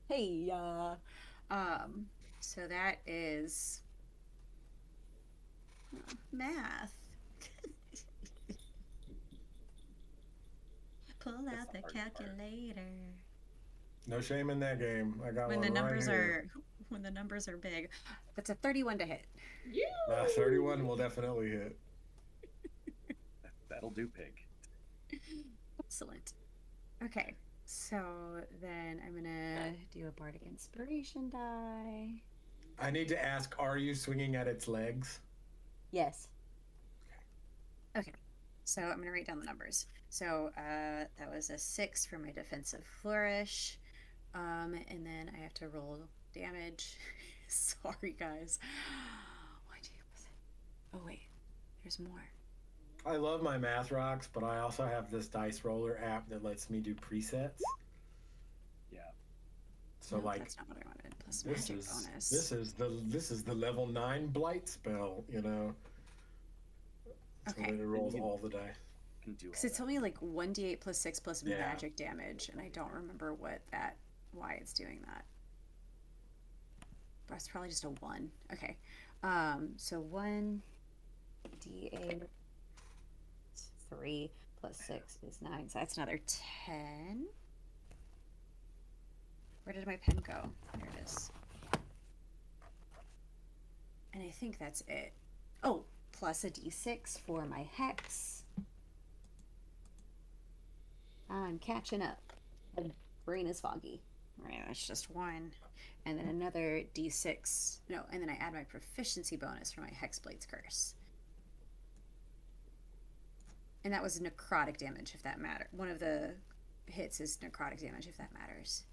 Hey, so that is math. Pull out the calculator. No shame in that game. I got When one the numbers right here. when the numbers are big. That's a 31 to hit. You. 31 will definitely hit. That'll do, pig. Excellent. Okay, so then I'm gonna do a bardic inspiration die. I need to ask, are you swinging at its legs? Yes. Okay, so I'm gonna write down the numbers. So that was a 6 for my defensive flourish, and then I have to roll damage. Sorry, guys. 1, 2, oh wait, there's more. I love my math rocks, but I also have this dice roller app that lets me do presets. Yeah. So No, like that's not what I wanted. Plus this magic is bonus. this is the level 9 blight spell, you know. So Okay. it rolls all the die. Can do all Because it's that. only like 1d8 plus 6 plus Yeah. magic damage, and I don't remember why it's doing that. But it's probably just a 1. Okay. So 1d8 3 plus 6 is 9. So that's another 10. Where did my pen go? There it is. And I think that's it. Oh, plus a d6 for my hex. I'm catching up. My brain is foggy. Right, that's just 1. And then another d6. No, and then I add my proficiency bonus for my Hexblade's Curse. And that was necrotic damage, if that matters. One of the hits is necrotic damage, if that matters.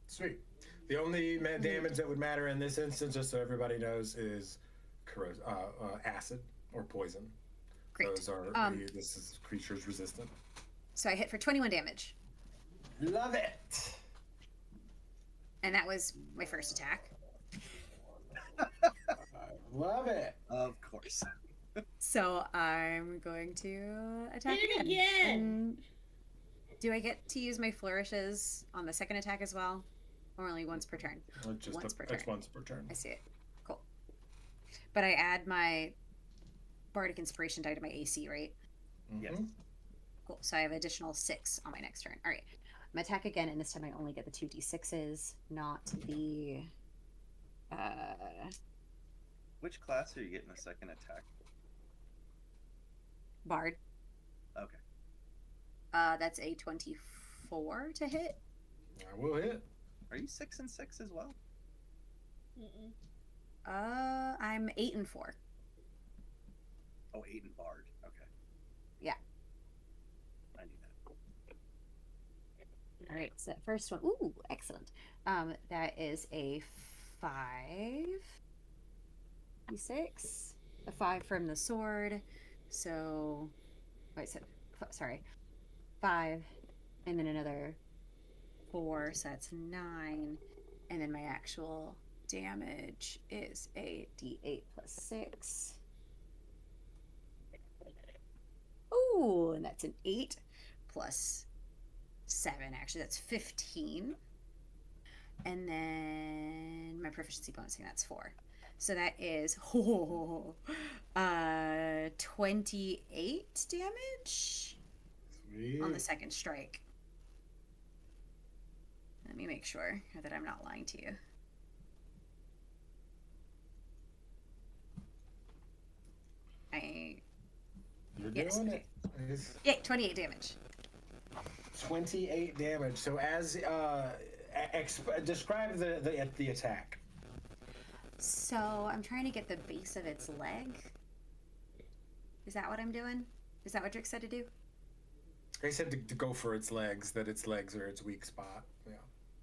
Sweet. The only damage that would matter in this instance, just so everybody knows, is acid or poison. Great. Those are this is creatures resistant. So I hit for 21 damage. Love it. And that was my first attack. Love it. Of course. So I'm going to attack Hit it again. again! And do I get to use my flourishes on the second attack as well? Or only once per turn? Just Once per it's turn. once per turn. I see it. Cool. But I add my Bardic Inspiration die to my AC, right? Yes. Mhm. Cool. So I have additional 6 on my next turn. All right. I'm gonna attack again, and this time I only get the 2d6s, not the. Which class are you getting a second attack? Bard. Okay. That's a 24 to hit. I will hit. Are you 6 and 6 as well? Mm-mm. I'm 8 and 4. Oh, 8 and Bard. Okay. Yeah. I knew that. All right. So that first one. Ooh, excellent. That is a 5d6. A 5 from the sword. So, wait. So, sorry. 5, and then another 4. So that's 9, and then my actual damage is a d8 plus 6. Ooh, and that's an 8 plus 7. Actually, that's 15. And then my proficiency bonus, that's 4. So that is 28 damage Sweet. on the second strike. Let me make sure that I'm not lying to you. You're Yes. doing it. It's Yeah, 28 damage. 28 damage. So as describe the attack. So I'm trying to get the base of its leg. Is that what I'm doing? Is that what Drix said to do? I said to go for its legs. That its legs are its weak spot. Yeah.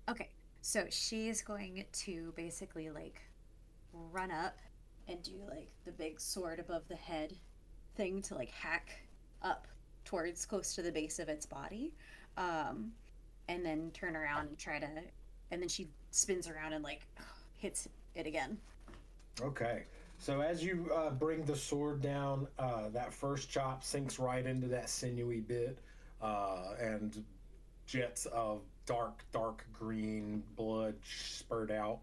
Okay, so she is going to basically like run up and do like the big sword above the head thing to like hack up towards close to the base of its body, and then turn around and try to, and then she spins around and like hits it again. Okay. So as you bring the sword down, that first chop sinks right into that sinewy bit, and jets of dark green blood spurt out.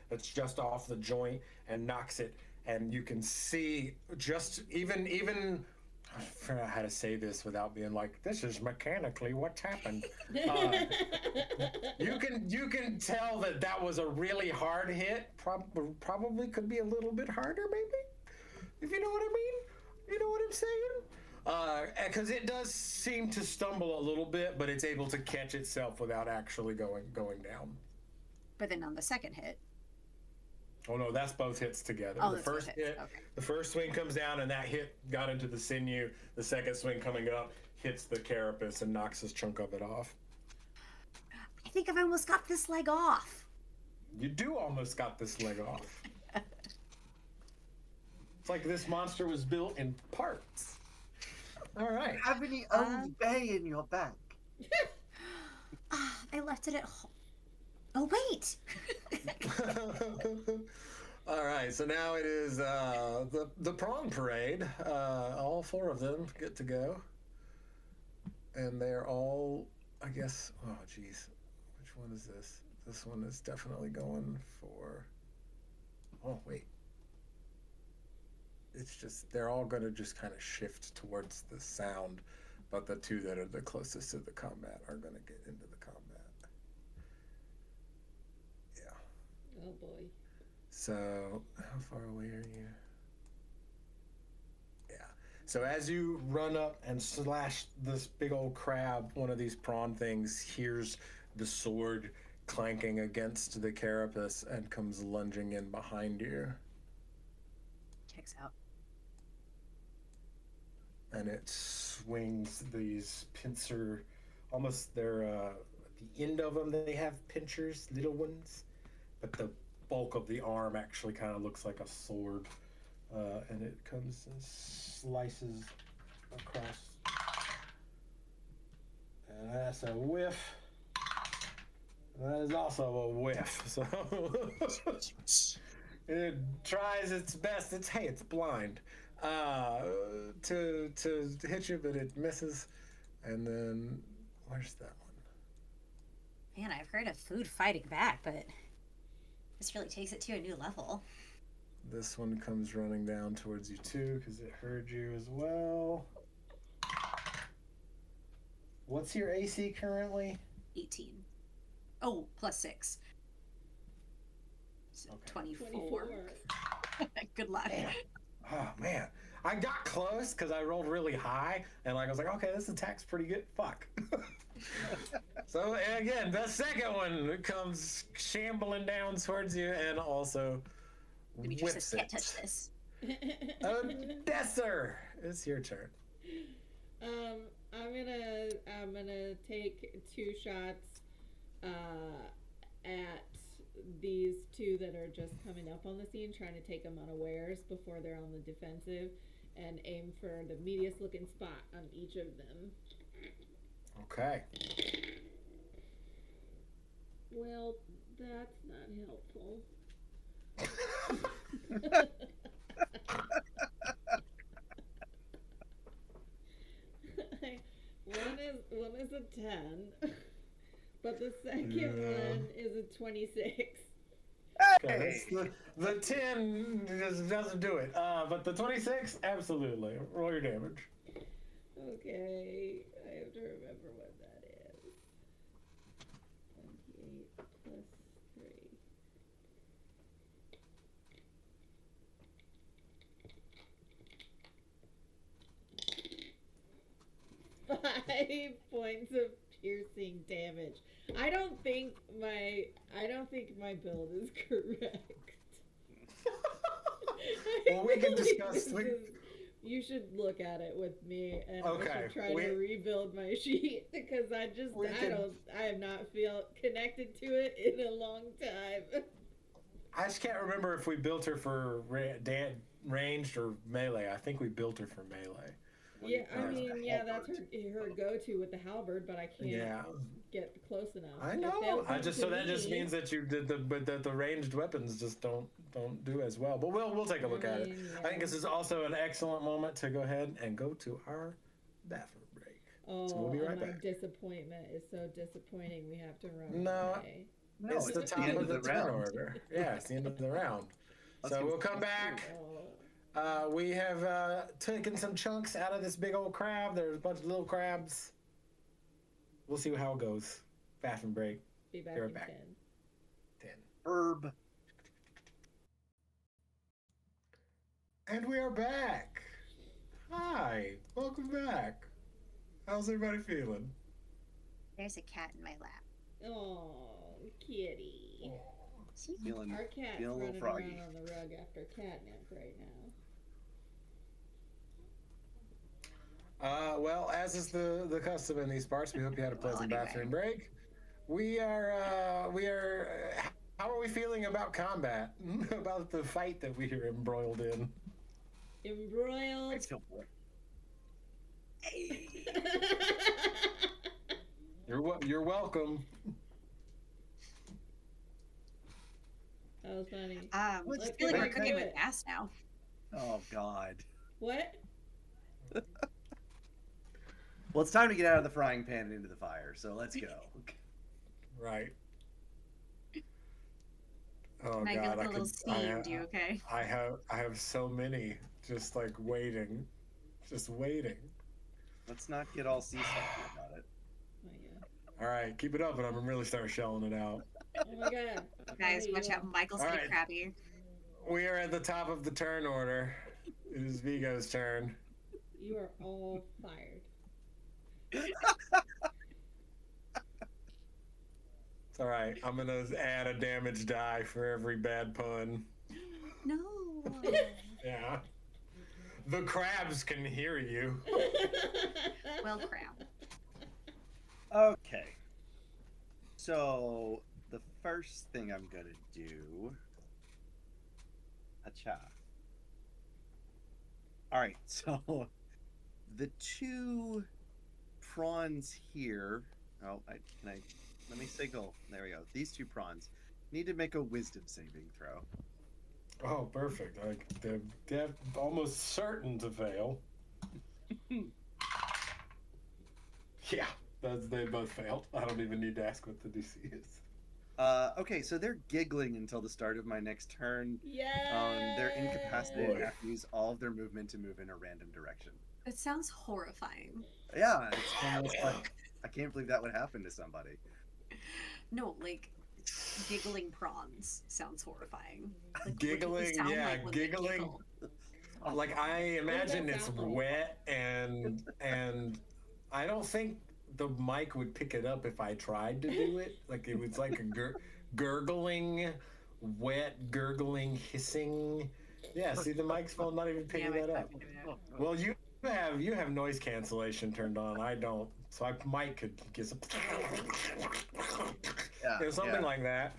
That's just off the joint and knocks it, and you can see just even. I forgot how to say this without being like, this is mechanically what's happened. You can tell that was a really hard hit. Probably could be a little bit harder, maybe. If you know what I mean. You know what I'm saying? Because it does seem to stumble a little bit, but it's able to catch itself without actually going down. But then on the second hit. Oh no, that's both hits together. Oh, The that's both first hits. hit, Okay. the first swing comes down, and that hit got into the sinew. The second swing coming up hits the carapace and knocks a chunk of it off. I think I've almost got this leg off. You do almost got this leg off. It's like this monster was built in parts. All right. Have any old bay in your bag? I left it at home. Oh, wait! All right, so now it is the prawn parade. All four of them get to go, and they're all, I guess. Oh, geez, which one is this? This one is definitely going for. Oh wait, it's just they're all going to just kind of shift towards the sound, but the two that are the closest to the combat are going to get into the combat. Oh boy. So, how far away are you? Yeah. So as you run up and slash this big old crab, one of these prawn things hears the sword clanking against the carapace and comes lunging in behind you. Checks out. And it swings these pincer, almost they're, at the end of them, they have pinchers, little ones. But the bulk of the arm actually kind of looks like a sword, and it comes and slices across. And that's a whiff. That is also a whiff. So it tries its best. It's blind to hit you, but it misses. And then where's that one? Man, I've heard of food fighting back, but this really takes it to a new level. This one comes running down towards you too, because it heard you as well. What's your AC currently? 18. Oh, plus 6. So Okay. 24. Good luck. Damn. Oh man, I got close because I rolled really high, and like I was like, okay, this attack's pretty good. Fuck. So again, the second one comes shambling down towards you, and also Dimitra whips says, can't it. touch this. Odessa, it's your turn. I'm gonna take 2 shots at these two that are just coming up on the scene, trying to take them unawares before they're on the defensive, and aim for the meatiest looking spot on each of them. Okay. Well, that's not helpful. One is a 10, but the second one is a 26. Okay, the 10 just doesn't do it, but the 26, absolutely. Roll your damage. Okay, I have to remember what that is. 28 plus 3. 5 points of piercing damage. I don't think my build is correct. Well, we can discuss. You should look at it with me, and Okay, I should try to rebuild my sheet because I have not felt connected to it in a long time. I just can't remember if we built her for ranged or melee. I think we built her for melee. Yeah, I mean, yeah, that's her go-to with the halberd, but I can't get close enough. I know. That just means that you did that the ranged weapons just don't do as well. But we'll take a look at it. Yeah. I think this is also an excellent moment to go ahead and go to our bathroom break. Oh, So we'll be right my back. disappointment is so disappointing. We have to run. No. away. No, It's the top end of the turn round. order. Yeah, it's the end of the round. So we'll come back. Oh. We have taken some chunks out of this big old crab. There's a bunch of little crabs. We'll see how it goes. Bathroom break. Be back You're in back. 10. 10. Herb. And we are back. Hi, welcome back. How's everybody feeling? There's a cat in my lap. Oh, kitty. Feeling Our cat's feeling a little running froggy. around on the rug after catnip right now. Well, as is the custom in these parts, we hope you had a pleasant anyway. bathroom break. We are, how are we feeling about combat? About the fight that we are embroiled in? I Embroiled. feel bored. You're welcome. That was funny. I Let's feel like get we're back cooking to with it. gas now. Oh God. What? Well, it's time to get out of the frying pan and into the fire. So let's go. Right. Oh Meg, God, a I little could. steamed. You okay? I have so many, just like waiting, just waiting. Let's not get all sea salty about it. Oh my god. All right, keep it up, and I'm gonna really start shelling it out. Oh my god. Guys, Hey, watch you out. Michael's All gonna right. crab you. We are at the top of the turn order. It is Vigo's turn. You are all fired. It's all right. I'm gonna add a damage die for every bad pun. No. Yeah. The crabs can hear you. Well, crab. Okay. So the first thing I'm gonna do. Acha. All right. So the two prawns here. Oh, let me signal. There we go. These two prawns need to make a wisdom saving throw. Oh, perfect. They're almost certain to fail. Yeah, they both failed. I don't even need to ask what the DC is. Okay, so they're giggling until the start of my next turn. Yeah. They're incapacitated and Boy. have to use all of their movement to move in a random direction. It sounds horrifying. Yeah, it's almost like I can't believe that would happen to somebody. No, like giggling prawns sounds horrifying. Like, what do they Giggling, sound yeah, like when they giggling. giggle? Like I imagine that it's sound like? wet and I don't think the mic would pick it up if I tried to do it. Like it was like a gurgling, wet gurgling, hissing. Yeah, see the mic's phone not even picking Yeah, that my up. fucking do it. Well, you have noise cancellation turned on. I don't, so I might could get some, Yeah, something yeah. like that.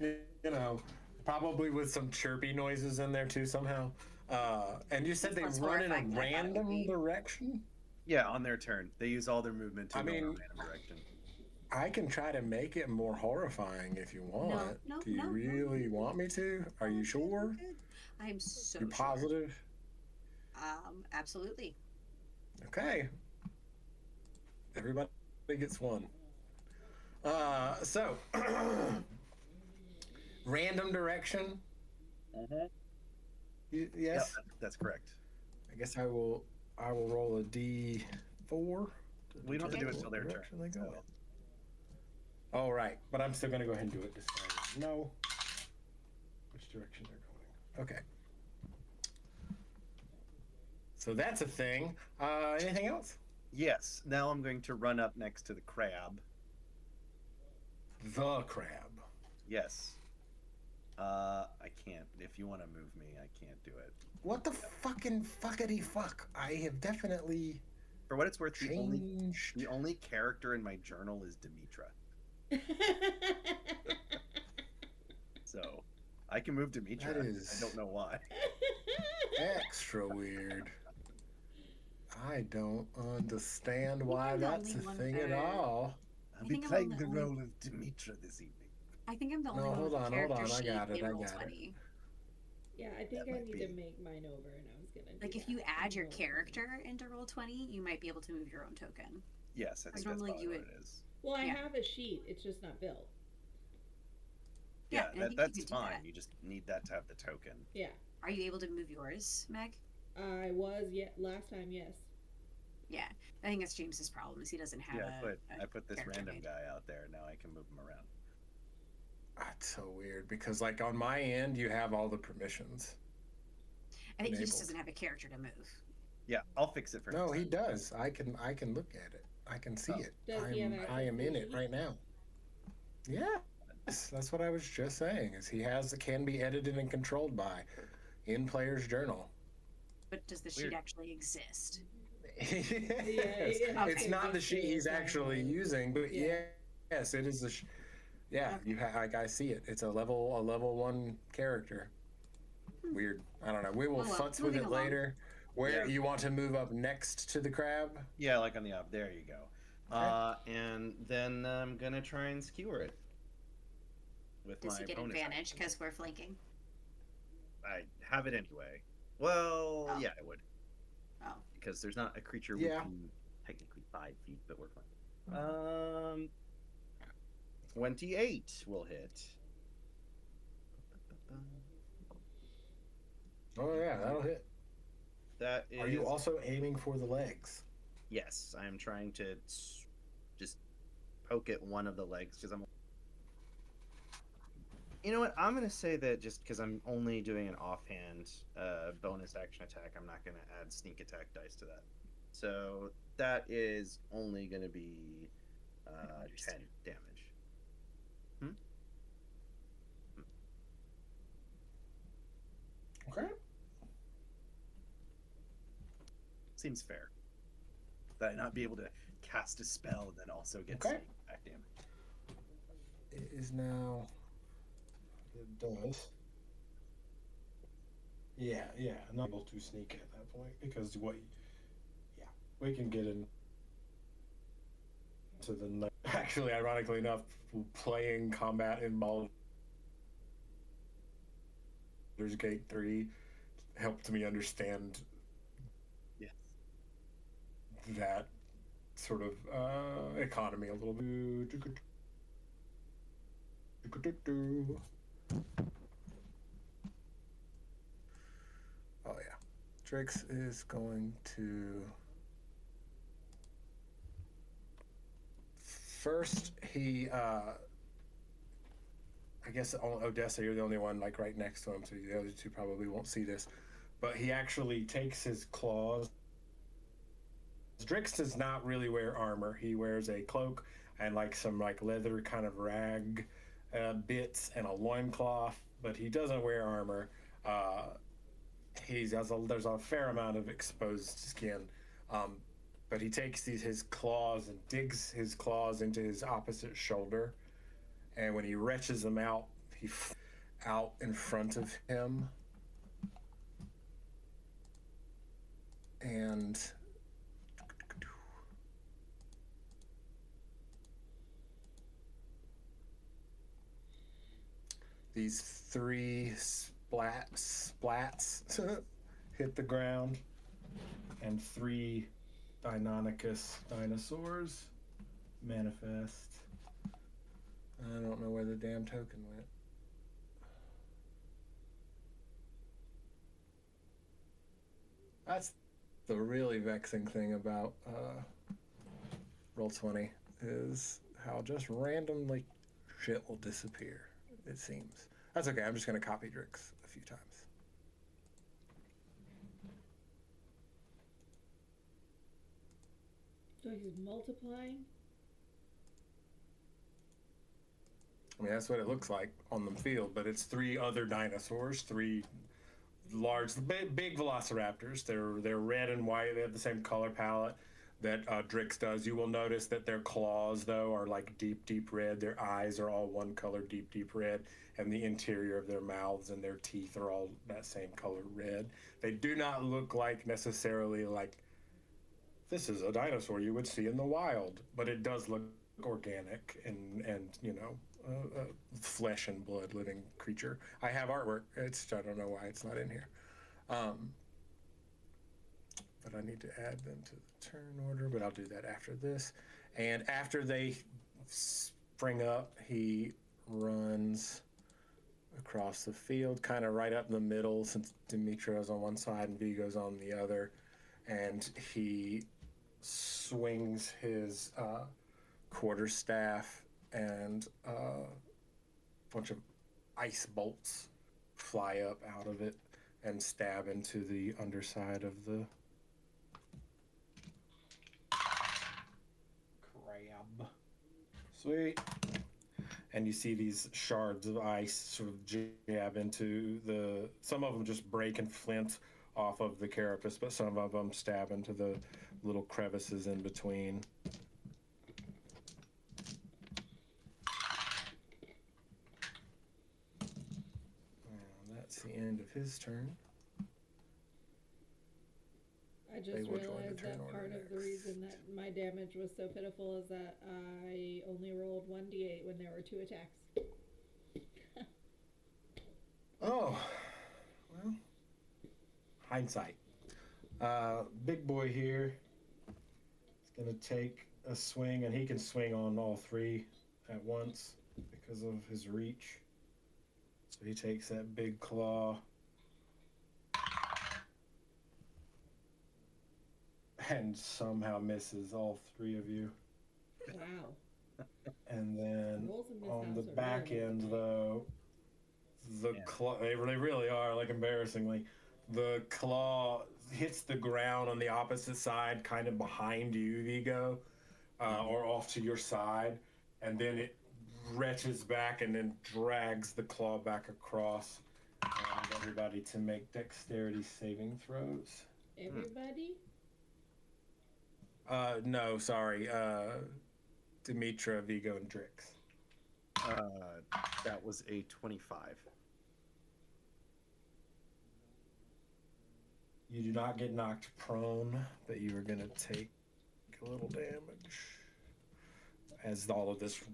You know, probably with some chirpy noises in there too somehow. And you said they That's run in a horrifying, I thought it would random be. direction. Yeah, on their turn, they use all their movement to I go in a mean- random direction. I can try to make it more horrifying if you want. no, Do you no, really want me to? Are you sure? I am so You sure. positive? Absolutely. Okay. Everybody gets one. So random direction. Yes. Yeah, that's correct. I guess I will roll a D4. We don't have to do it till their turn. Direction they go. Oh right, but I'm still gonna go ahead and do it this time. No. Which direction they're going? Okay. So that's a thing. Anything else? Yes. Now I'm going to run up next to the crab. The crab. Yes. I can't. If you want to move me, I can't do it. What the fucking fuckity fuck? I have definitely For what it's worth, changed. the only character in my journal is Dimitra. So I can move Dimitra. That is- I don't know why. Extra weird. I don't understand why I'm the that's a only one thing at there. all. I'll I be think I'm playing the the only- role of Dimitra this evening. I think I'm the only No, one hold with a on, character hold on, I sheet got it, in I Roll got it. 20. Yeah, I think That I might need be. to make mine over, and I was gonna. Like, do if you that. add your Roll. character into Roll 20, you might be able to move your own token. Yes, I think that's normally probably you what would- it is. Well, I Yeah. have a sheet. It's just not built. Yeah, and I think you that's could do fine. that. You just need that to have the token. Yeah, Are you able to move yours, Meg? I was last time. Yes. Yeah. I think that's James's problem is he doesn't have Yeah, a I put this character random made. guy out there. Now I can move him around. That's so weird because, like, on my end, you have all the permissions. I think he just enabled. doesn't have a character to move. Yeah, I'll fix it for No, next he time. does. I can look at it. I can see Oh. it. Does he have I am access in to it the right now. Yes, that's what I was just saying. Is he can be edited and controlled by in player's journal. But does the sheet Weird. actually exist? Yes. it's It's not the sheet he's actually using, but Yeah. yes, it is the. Yeah, Okay. you like I see it. It's a level 1 character. Weird. I don't know. We will Oh, well, futz with moving it along. later. Where Yeah. you want to move up next to the crab? Yeah, like on the up. There you go. And then I'm gonna try and skewer it with Does my he get bonus advantage action. because we're flanking? I have it anyway. Well, Oh. yeah, I would. Oh. Because there's not a creature Yeah. within technically 5 feet, but we're fine. 28 will hit. Oh yeah, that'll hit. That is. Are you also aiming for the legs? Yes, I am trying to just poke at one of the legs because I'm. You know what? I'm gonna say that just because I'm only doing an offhand bonus action attack, I'm not gonna add sneak attack dice to that. So that is only gonna be 10 damage. Okay. Seems fair. That I not be able to cast a spell and then also get Okay. sneak attack damage. It is now. It does. Yeah, not able to sneak at that point because we can get into the night. Actually, ironically enough, playing combat in Baldur's Gate 3 helped me understand Yes. that sort of economy a little bit. Oh yeah, Drix is going to first. I guess Odessa, you're the only one like right next to him, so the other two probably won't see this. But he actually takes his claws. Drix does not really wear armor. He wears a cloak and like some like leather kind of rag bits and a loincloth, but he doesn't wear armor. There's a fair amount of exposed skin, but he takes his claws and digs his claws into his opposite shoulder, and when he retches them out, out in front of him, and these 3 splats hit the ground, and 3 Deinonychus dinosaurs manifest. I don't know where the damn token went. That's the really vexing thing about Roll20 is how just randomly shit will disappear, it seems. That's okay, I'm just going to copy Drix a few times. So he's multiplying? I mean, that's what it looks like on the field, but it's 3 other dinosaurs, 3 large, big velociraptors. They're red and white. They have the same color palette that Drix does. You will notice that their claws, though, are like deep red. Their eyes are all one color, deep red, and the interior of their mouths and their teeth are all that same color red. They do not look like necessarily like this is a dinosaur you would see in the wild, but it does look organic and flesh and blood living creature. I have artwork. I don't know why it's not in here. But I need to add them to the turn order, but I'll do that after this. And after they spring up, he runs across the field, kind of right up in the middle, since Dimitra is on one side and Vigo's on the other. And he swings his quarterstaff, and a bunch of ice bolts fly up out of it and stab into the underside of the Sweet. And you see these shards of ice sort of jab into the. Some of them just break and flint off of the carapace, but some of them stab into the little crevices in between. And that's the end of his turn. I They just will join the realized turn that order part of the next. reason that my damage was so pitiful is that I only rolled 1d8 when there were 2 attacks. Oh, well, hindsight. Big boy here is going to take a swing, and he can swing on all 3 at once because of his reach. So he takes that big claw and somehow misses all 3 of you. Wow. And then Rolls in this on the house are back really end, tough. though, the Yeah. claw, they really are, like, embarrassingly. The claw hits the ground on the opposite side, kind of behind you, Vigo, or off to your side, and then it retches back and then drags the claw back across. And everybody to make dexterity saving throws. Everybody? No, sorry. Dimitra, Vigo, and Drix. That was a 25. You do not get knocked prone, but you are going to take a little damage as all of this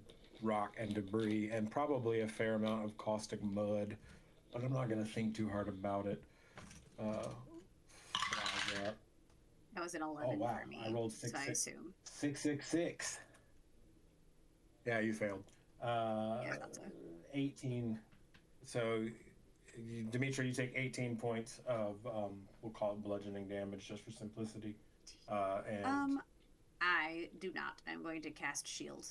rock and debris and probably a fair amount of caustic mud, but I'm not going to think too hard about it. Flies up. That was an 11 wow. for me. I rolled so I assume. 666. Yeah, you failed. I thought so. 18. So, Dimitra, you take 18 points of, we'll call it bludgeoning damage just for simplicity. And I do not. I'm going to cast shield.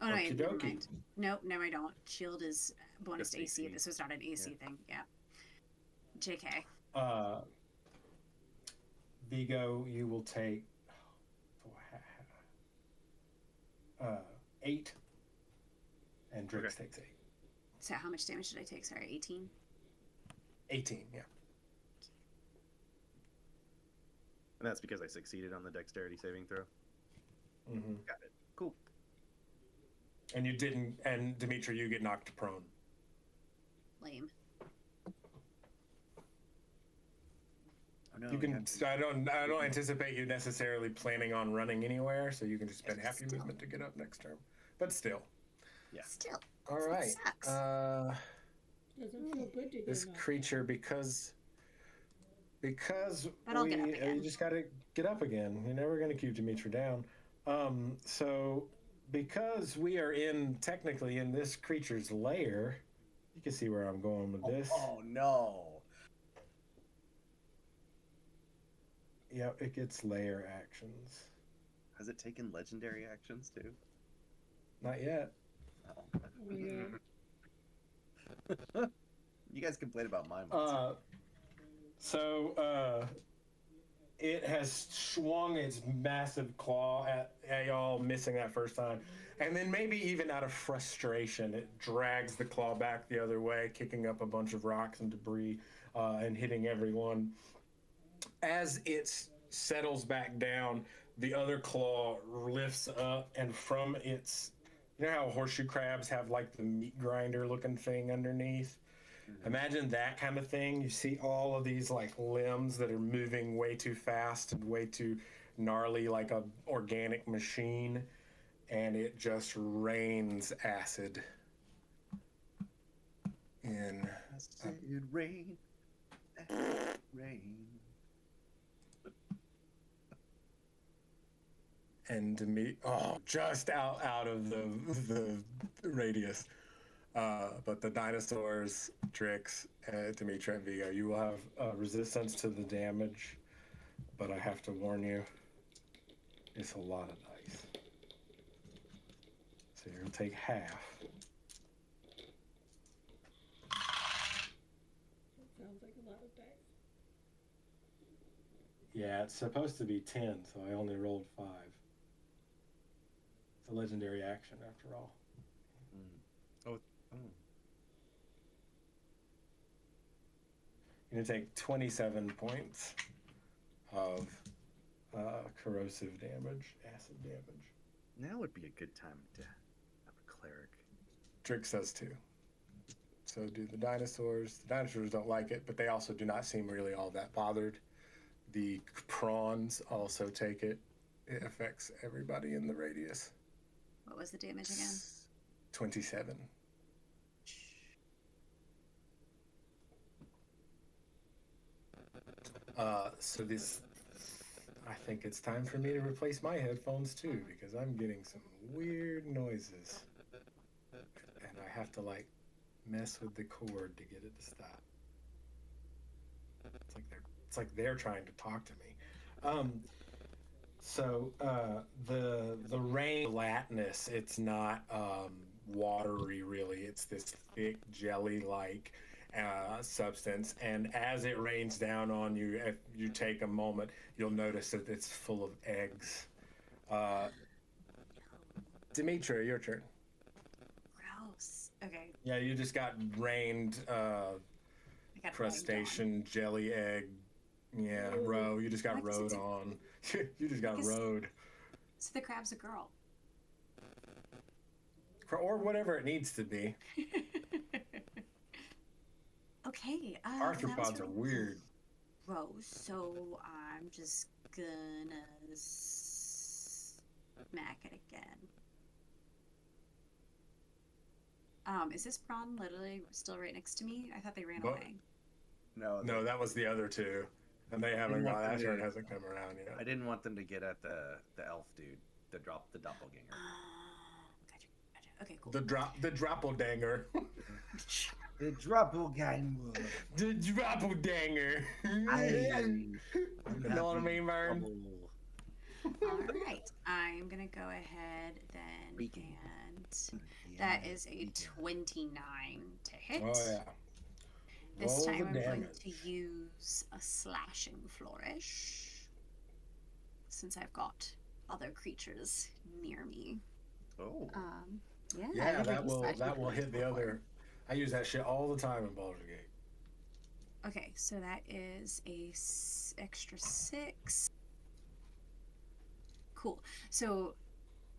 Oh, no, Okie never dokie. mind. Nope, no, I don't. Shield is bonus Just to AC. AC. This was not an AC thing. Yeah. JK. Vigo, you will take 8, and Drix Okay. takes 8. So how much damage did I take? Sorry, 18? 18, yeah. And that's because I succeeded on the dexterity saving throw. Mm-hmm. Got it. Cool. And you didn't, and Dimitra, you get knocked prone. Lame. Oh, no, You can. yeah. I don't anticipate you necessarily planning on running anywhere, so you can just spend half your Still. movement to get up next turn. But still. Yeah. Still. All It right. sucks. Doesn't feel good to get This knocked creature, because But I'll get up again. you just got to get up again. You're never going to keep Dimitra down. So because we are technically in this creature's lair, you can see where I'm going with this. Oh no. Yep, it gets lair actions. Has it taken legendary actions too? Not yet. Oh. Oh my god. You guys complain about my monster. It has swung its massive claw at y'all, missing that first time. And then maybe even out of frustration, it drags the claw back the other way, kicking up a bunch of rocks and debris and hitting everyone. As it settles back down, the other claw lifts up, and from its... You know how horseshoe crabs have like the meat grinder looking thing underneath? Imagine that kind of thing. You see all of these like limbs that are moving way too fast and way too gnarly, like a organic machine, and it just rains acid in. Acid rain. Rain. And to me, just out of the radius. But the dinosaurs, Drix, Dimitra, and Vigo, you will have resistance to the damage, but I have to warn you, it's a lot of dice. So you're gonna take half. That sounds like a lot of dice. Yeah, it's supposed to be 10, so I only rolled 5. a legendary action after all. Oh. You're gonna take 27 points of corrosive damage, acid damage. Now would be a good time to have a cleric. Drix does too. So do the dinosaurs. The dinosaurs don't like it, but they also do not seem really all that bothered. The prawns also take it. It affects everybody in the radius. What was the damage again? 27. So this, I think it's time for me to replace my headphones too, because I'm getting some weird noises. And I have to like mess with the cord to get it to stop. It's like they're trying to talk to me. So the rain flatness, it's not watery really. It's this thick jelly-like substance, and as it rains down on you, if you take a moment, you'll notice that it's full of eggs. Dimitra, your turn. Gross. Okay. Yeah, you just got rained I got crustacean jelly egg. Yeah, roe. You just got What does it rode do? on. You just got Because- rode. So the crab's a girl. Or whatever it needs to be. Okay. Arthropods are weird. Gross. So I'm just gonna smack it again. Is this prawn literally still right next to me? I thought they ran But- away. No, that was the other two. And they haven't Didn't want got them that to- turn hasn't come around yet. I didn't want them to get at the elf dude, the doppelganger. Gotcha. Okay, cool. The droppeldanger. The doppelganger. The droppeldanger. You know what I mean, Vern? All right. I'm gonna go ahead then, and that is a 29 to hit. Oh yeah. This Roll time the I'm going damage. to use a slashing flourish, since I've got other creatures near me. Oh. Yeah. Yeah, I've never that used will slashing hit the before. other. I use that shit all the time in Baldur's Gate. Okay, so that is a extra 6. Cool. So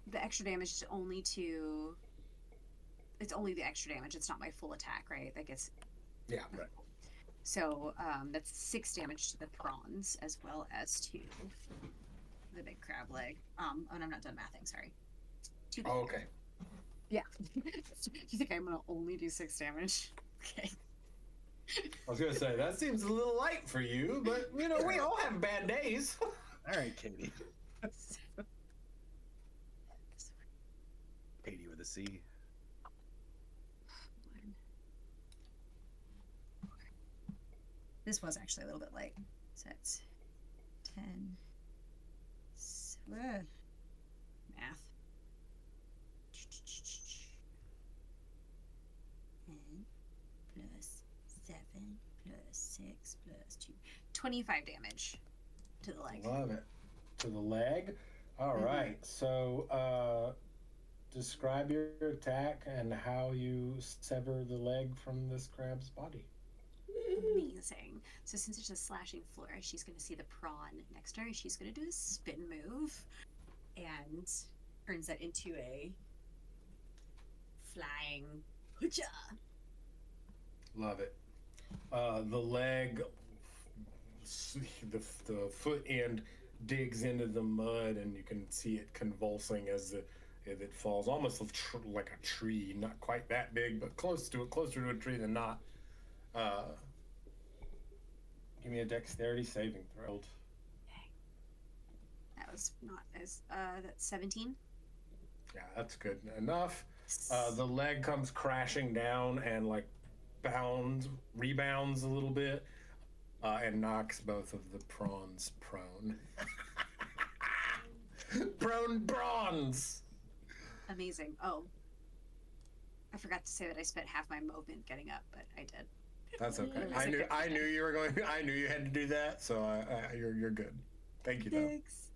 the extra damage is only to. It's only the extra damage. It's not my full attack, right? That gets. Yeah. Right. So that's 6 damage to the prawns as well as to the big crab leg. And I'm not done mathing. Sorry. 2 Oh, okay. Yeah. You think I'm gonna only do 6 damage? Okay. I was gonna say that seems a little light for you, but you know we all have bad days. All right, Katie. Katie with a C. 1. This was actually a little bit light. So it's 10. Math. 10 plus 7 plus 6 plus 2. 25 damage to the leg. Love it. To the leg. All Mhm. right. So describe your attack and how you sever the leg from this crab's body. Amazing. So since it's a slashing flourish, she's going to see the prawn next to her. She's going to do a spin move and turns that into a flying hooja. Love it. The leg, the foot end digs into the mud, and you can see it convulsing as it falls, almost like a tree. Not quite that big, but closer to a tree than not. Give me a dexterity saving throw. That was not as that's 17. Yeah, that's good enough. The leg comes crashing down and like rebounds a little bit, and knocks both of the prawns prone. Prone prawns. Amazing. Oh, I forgot to say that I spent half my movement getting up, but I did. That's okay. That's I knew okay. you were going. I knew you had to do that, so you're good. Thank you though. Thanks.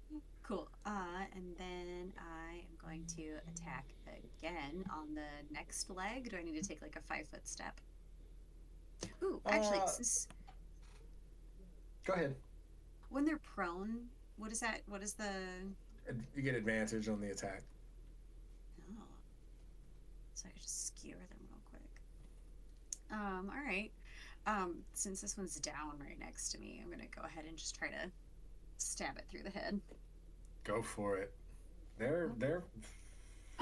Cool. And then I am going to attack again on the next leg. Do I need to take like a 5-foot step? Ooh, actually, this Go ahead. when they're prone, what is that? What is the? You get advantage on the attack. Oh, so I could just skewer them real quick. All right. Since this one's down right next to me, I'm gonna go ahead and just try to stab it through the head. Go for it. They're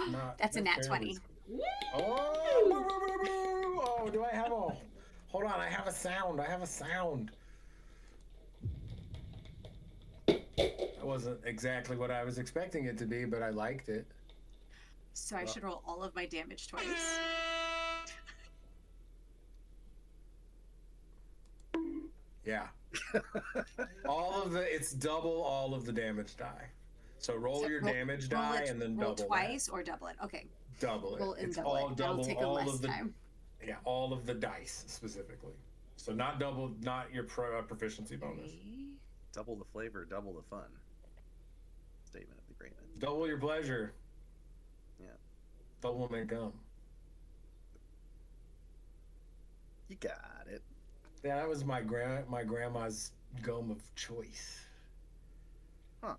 not. That's a they're nat fairly- 20. Woo! Oh, woo, woo, woo, woo. Oh, do I have a? Hold on, I have a sound. That wasn't exactly what I was expecting it to be, but I liked it. So I should roll all of my damage twice. Yeah. It's double all of the damage die. So roll So your damage roll die it- and then roll double twice or double it. Okay, that. Double it. roll and It's double all it. double. That'll take all less of the time. yeah, all of the dice specifically. So not double, not your proficiency bonus. 3. Double the flavor, double the fun. Statement of the great man. Double your pleasure. Yeah. Double my gum. You got it. Yeah, that was my grandma's gum of choice. Huh.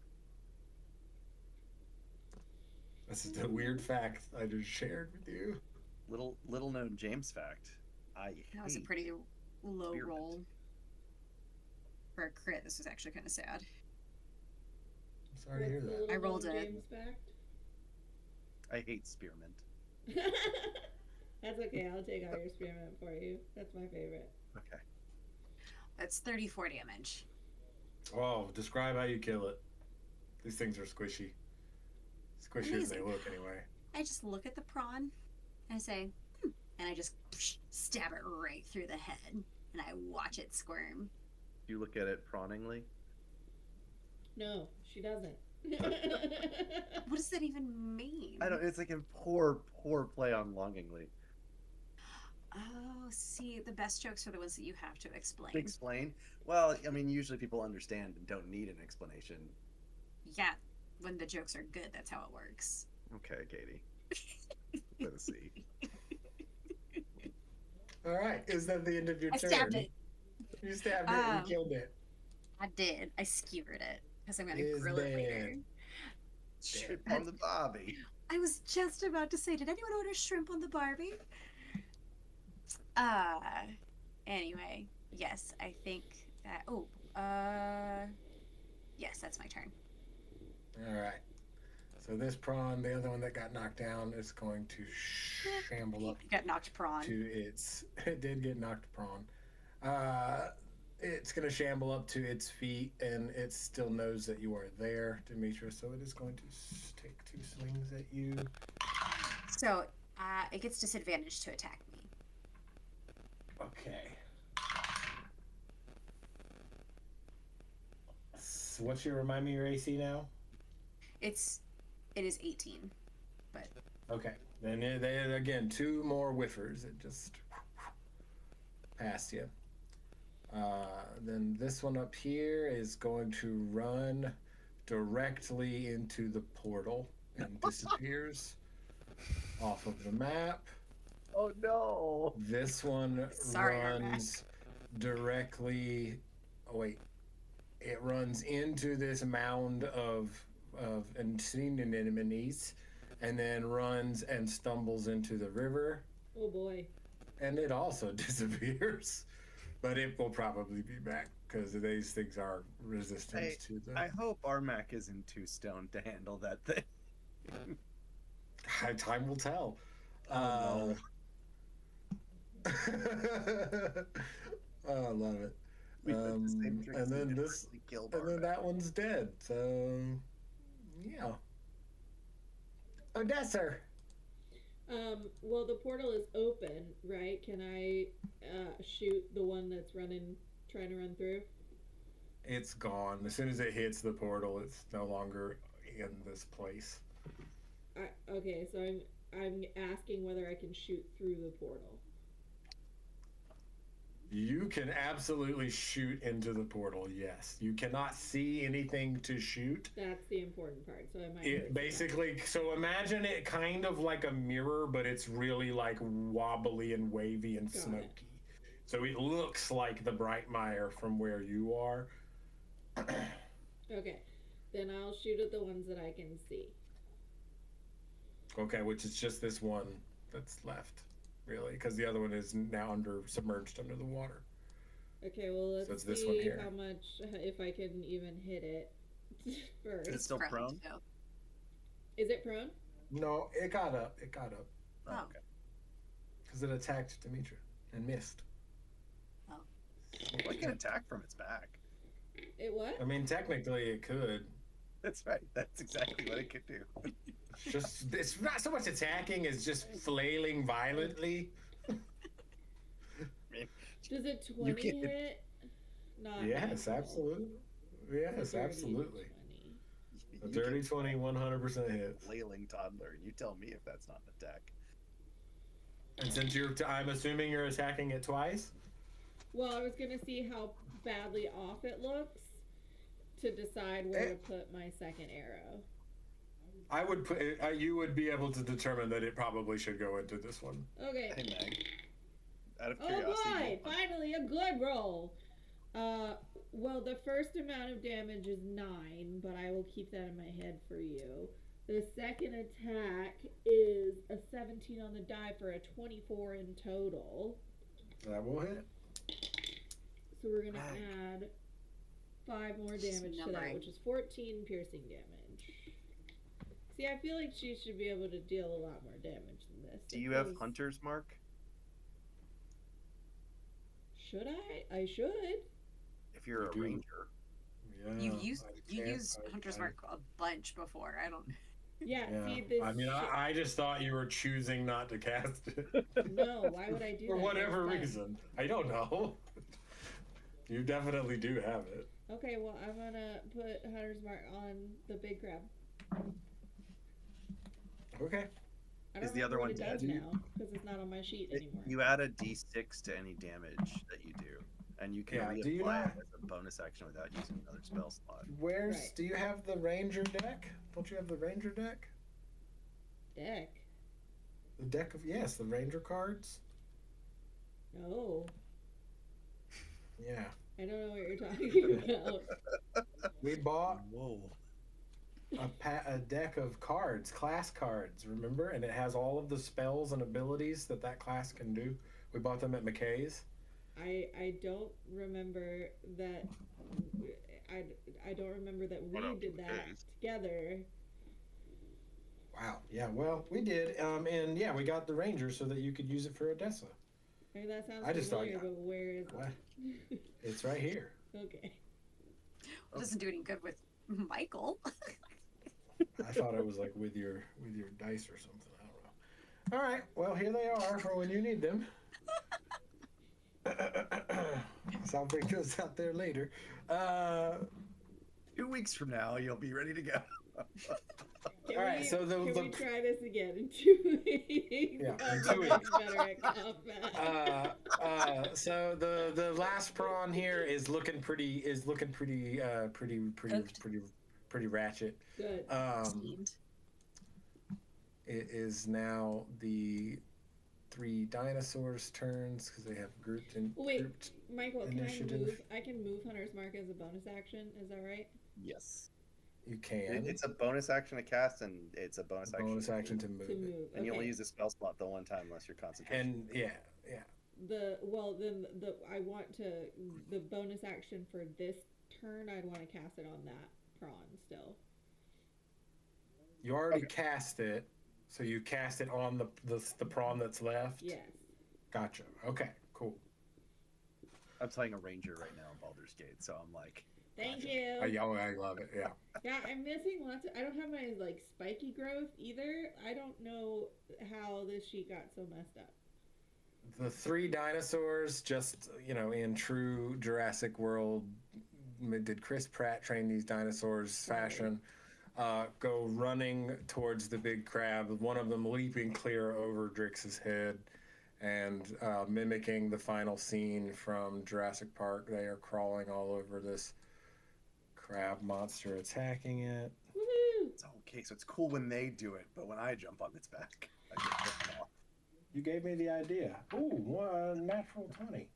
This is a weird fact I just shared with you. Little known James fact. That was a hate pretty low spearmint. roll. For a crit, this was actually kind of sad. I'm sorry to hear What's the that. little I rolled known it. James fact? I hate spearmint. That's okay. I'll take all your spearmint for you. That's my favorite. Okay. That's 34 damage. Oh, describe how you kill it. These things are squishy. Squishier as they Amazing. look, anyway. I just look at the prawn and I say, and I just stab it right through the head and I watch it squirm. You look at it prawningly. No, she doesn't. What does that even mean? I don't. It's like a poor play on longingly. Oh, see, the best jokes are the ones that you have to explain. Explain. Well, I mean, usually people understand and don't need an explanation. Yeah, when the jokes are good, that's how it works. Okay, Katie. Let's see. All right, is that the end of your I turn? stabbed it. You stabbed it and you killed it. I did. I skewered it because I'm going to Is grill it later. dead. Shrimp on the bobby. I was just about to say, did anyone order shrimp on the Barbie? Anyway, yes, I think that. Yes, that's my turn. All right. So this prawn, the other one that got knocked down, is going to shamble up Got knocked prawn. to its. It did get knocked prawn. It's going to shamble up to its feet, and it still knows that you are there, Dimitra. So it is going to take 2 swings at you. So it gets disadvantage to attack me. Okay. So what's your remind me your AC now? It is 18, but Okay. Then they again 2 more whiffers. It just past you. Then this one up here is going to run directly into the portal and disappears off of the map. Oh no! This one Sorry, runs directly. Oh wait, it runs into this mound of anemones, and then runs and stumbles into the river, Oh boy. and it also disappears. But it will probably be back because these things are resistant to the. I hope Armac isn't too stoned to handle that thing. Time will tell. Oh, I love it. We put the same tricks and then we this, differently killed and then Armac. that one's dead. So, yeah. Odessa. Well, the portal is open, right? Can I shoot the one that's trying to run through? It's gone. As soon as it hits the portal, it's no longer in this place. Okay, so I'm asking whether I can shoot through the portal. You can absolutely shoot into the portal, yes. You cannot see anything to shoot. That's the important part. So I might. It basically, so imagine it kind of like a mirror, but it's really like wobbly and wavy and smoky. So it looks like the Brightmire from where you are. Okay, then I'll shoot at the ones that I can see. Okay, which is just this one that's left, really, because the other one is now submerged under the water. Okay, well let's it's this one see here. how much, if I can even hit it first. Is it still prone? So. Is it prone? No, it got up. It got up. Oh. Okay. Because it attacked Dimitra and missed. Oh. Well, it can attack from its back. It what? I mean, technically it could. That's right. That's exactly what it could do. Just it's not so much attacking as just flailing violently. Does a 20 can- hit? Not Yes, natural. absolutely. Yes, Dirty absolutely. 20. A dirty 20, 100% hits. Flailing toddler, and you tell me if that's not an attack. And since I'm assuming you're attacking it twice. Well, I was gonna see how badly off it looks to decide where to put my second arrow. I would put. You would be able to determine that it probably should go into this one. Okay. Hey, Meg. Out of Oh curiosity. boy! what- Finally, a good roll. Well, the first amount of damage is 9, but I will keep that in my head for you. The second attack is a 17 on the die for a 24 in total. That will hit. So we're gonna Right. add 5 more Just damage to that, numbering. which is 14 piercing damage. See, I feel like she should be able to deal a lot more damage than this. Do you have because- Hunter's Mark? Should I? I should. If you're You a do. ranger. Yeah. You've used can't- Hunter's Mark a bunch before. I don't. Yeah. Yeah. See, this. I mean, shit- I just thought you were choosing not to cast it. No, why would I do For that? whatever That's fun. reason. I don't know. You definitely do have it. Okay, well, I'm gonna put Hunter's Mark on the big crab. Okay. I Is don't the other remember one what it dead? does now because it's not on my sheet anymore. You add a d6 to any damage that you do, and you can Yeah, do you reapply not- it as a bonus action without using another spell slot. Where's Right. do you have the ranger deck? Don't you have the ranger deck? Deck. The deck of the ranger cards? No, Yeah. I don't know what you're talking about. We bought Whoa. a deck of cards, class cards, remember? And it has all of the spells and abilities that class can do. We bought them at McKay's. I don't remember that. I don't remember that we did that together. Wow. Yeah, well, we did. And yeah, we got the ranger so that you could use it for Odessa. I mean, that sounds I just thought- familiar, but where is What? it? It's right here. Okay. It doesn't do any good with Michael. I thought it was like with your dice or something. I don't know. All right. Well, here they are for when you need them. So I'll bring those out there later. 2 weeks from now, you'll be ready to go. Can All right, we, so can the we try this again in 2 weeks? Yeah, I'm in 2 much weeks. better at combat. So the last prawn here is looking pretty ratchet. Good. Steamed. It is now the 3 dinosaurs' turns because they have grouped and Wait. grouped. Michael, can Initiative. I can move Hunter's Mark as a bonus action? Is that right? Yes. You can. It's a bonus action to cast, and it's a bonus action. bonus action to move To it. move. And you only Okay. use the spell slot the one time unless you're concentration. And yeah. I want to the bonus action for this turn. I'd want to cast it on that prawn still. You already cast it, so you cast it on the prawn that's left. Yes. Gotcha. Okay. Cool. I'm playing a ranger right now in Baldur's Gate, so I'm like, Thank you. I love it. Yeah. Yeah, I'm missing lots of. I don't have my like spiky growth either. I don't know how this sheet got so messed up. The 3 dinosaurs, just in true Jurassic World, did Chris Pratt train these dinosaurs fashion? Go running towards the big crab. One of them leaping clear over Drix's head, and mimicking the final scene from Jurassic Park. They are crawling all over this crab monster, attacking it. Woohoo! It's okay, so it's cool when they do it, but when I jump on its back, I get pissed off. You gave me the idea. Ooh, natural 20. And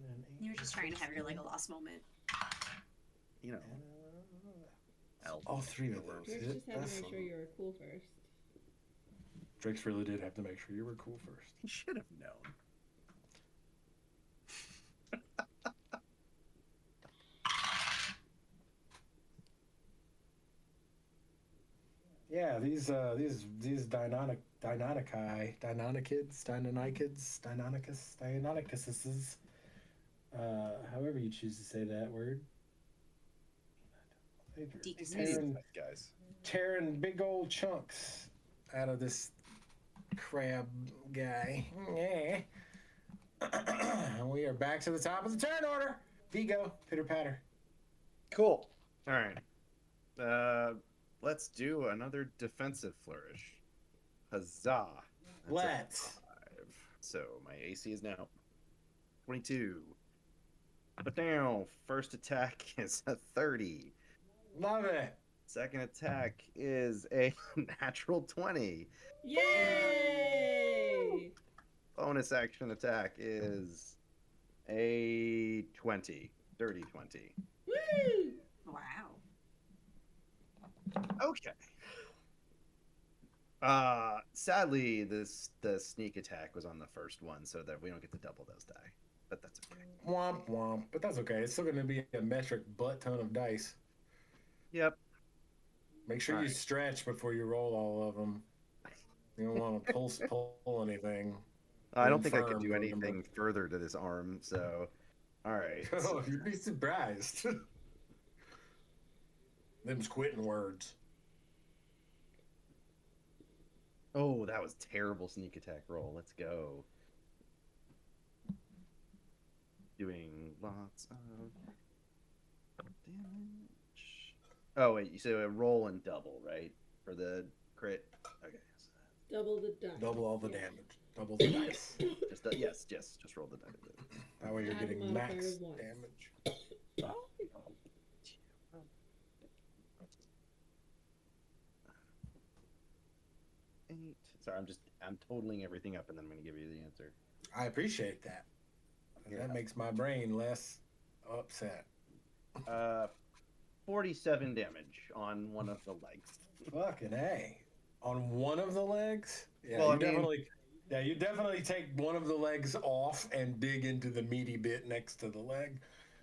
an You were just trying to have your like a lost moment. You know. All three of those. Drix just had to make sure you were cool first. Drix really did have to make sure you were cool first. He should have known. Yeah, these Deinonychids, Deinonychuses, however you choose to say that word. Decomposing. Guys. Tearing big old chunks out of this crab guy. Yeah. And we are back to the top of the turn order. Vigo, pitter patter. Cool. All right. Let's do another defensive flourish. Huzzah. That's Let's. a 5. So my AC is now 22. But now, first attack is a 30. Love it. Second attack is a natural 20. Yay! Bonus action attack is a 20. Dirty 20. Woo! Wow. Okay. Sadly, the sneak attack was on the first one, so that we don't get to double those die. But that's okay. Womp womp. But that's okay. It's still going to be a metric butt ton of dice. Yep. Make sure you Alright. stretch before you roll all of them. You don't want to pull anything. I don't think I could Confirm, do remember. anything further to this arm, so. Alright. Oh, you'd be surprised. Them's quitting words. Oh, that was terrible sneak attack roll. Let's go. Doing lots of damage. Oh wait, you say a roll and double, right? For the crit. Okay. Double the dice. Double all the damage. Double the dice. Just roll the die. That way you're Add getting modifier max of one. damage. 8. Sorry, I'm totaling everything up and then I'm gonna give you the answer. I appreciate that. Yeah. That makes my brain less upset. 47 damage on one of the legs. Fucking A. On one of the legs? Yeah, Well, you definitely take one of the legs off and dig into the meaty bit next to the leg.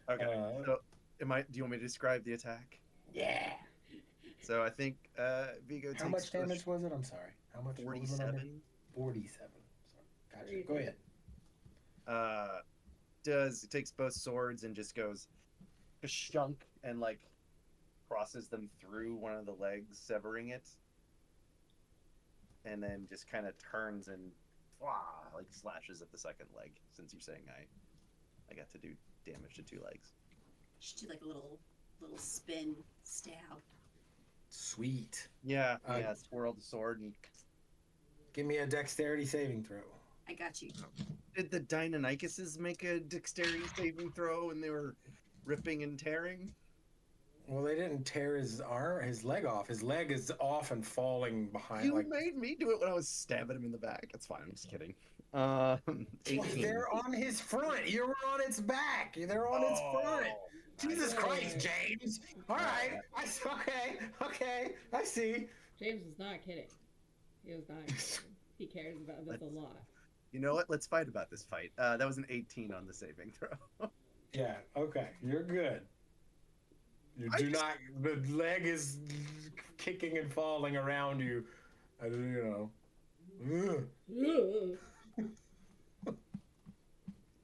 Okay. So, do you want me to describe the attack? Yeah. So I think Vigo takes How much first damage was it? I'm sorry. How much? what was the number? 47. 47. Gotcha. Go ahead. It takes both swords and just goes shunk and like crosses them through one of the legs, severing it, and then just kind of turns and like slashes at the second leg. Since you're saying I got to do damage to 2 legs. Should do like a little spin stab. Sweet. Yeah, swirl the sword and. Give me a dexterity saving throw. I got you. Did the Deinonychuses make a dexterity saving throw and they were ripping and tearing? Well, they didn't tear his leg off. His leg is off and falling behind. You like, made me do it when I was stabbing him in the back. That's fine. I'm just kidding. 18. They're on his front. You were on its back. They're on its front. Jesus Christ, James. All right. Okay. I see. James is not kidding. He was not kidding. He cares about this a lot. You know what? Let's fight about this fight. That was an 18 on the saving throw. Yeah. Okay. You're good. The leg is kicking and falling around you. Ugh.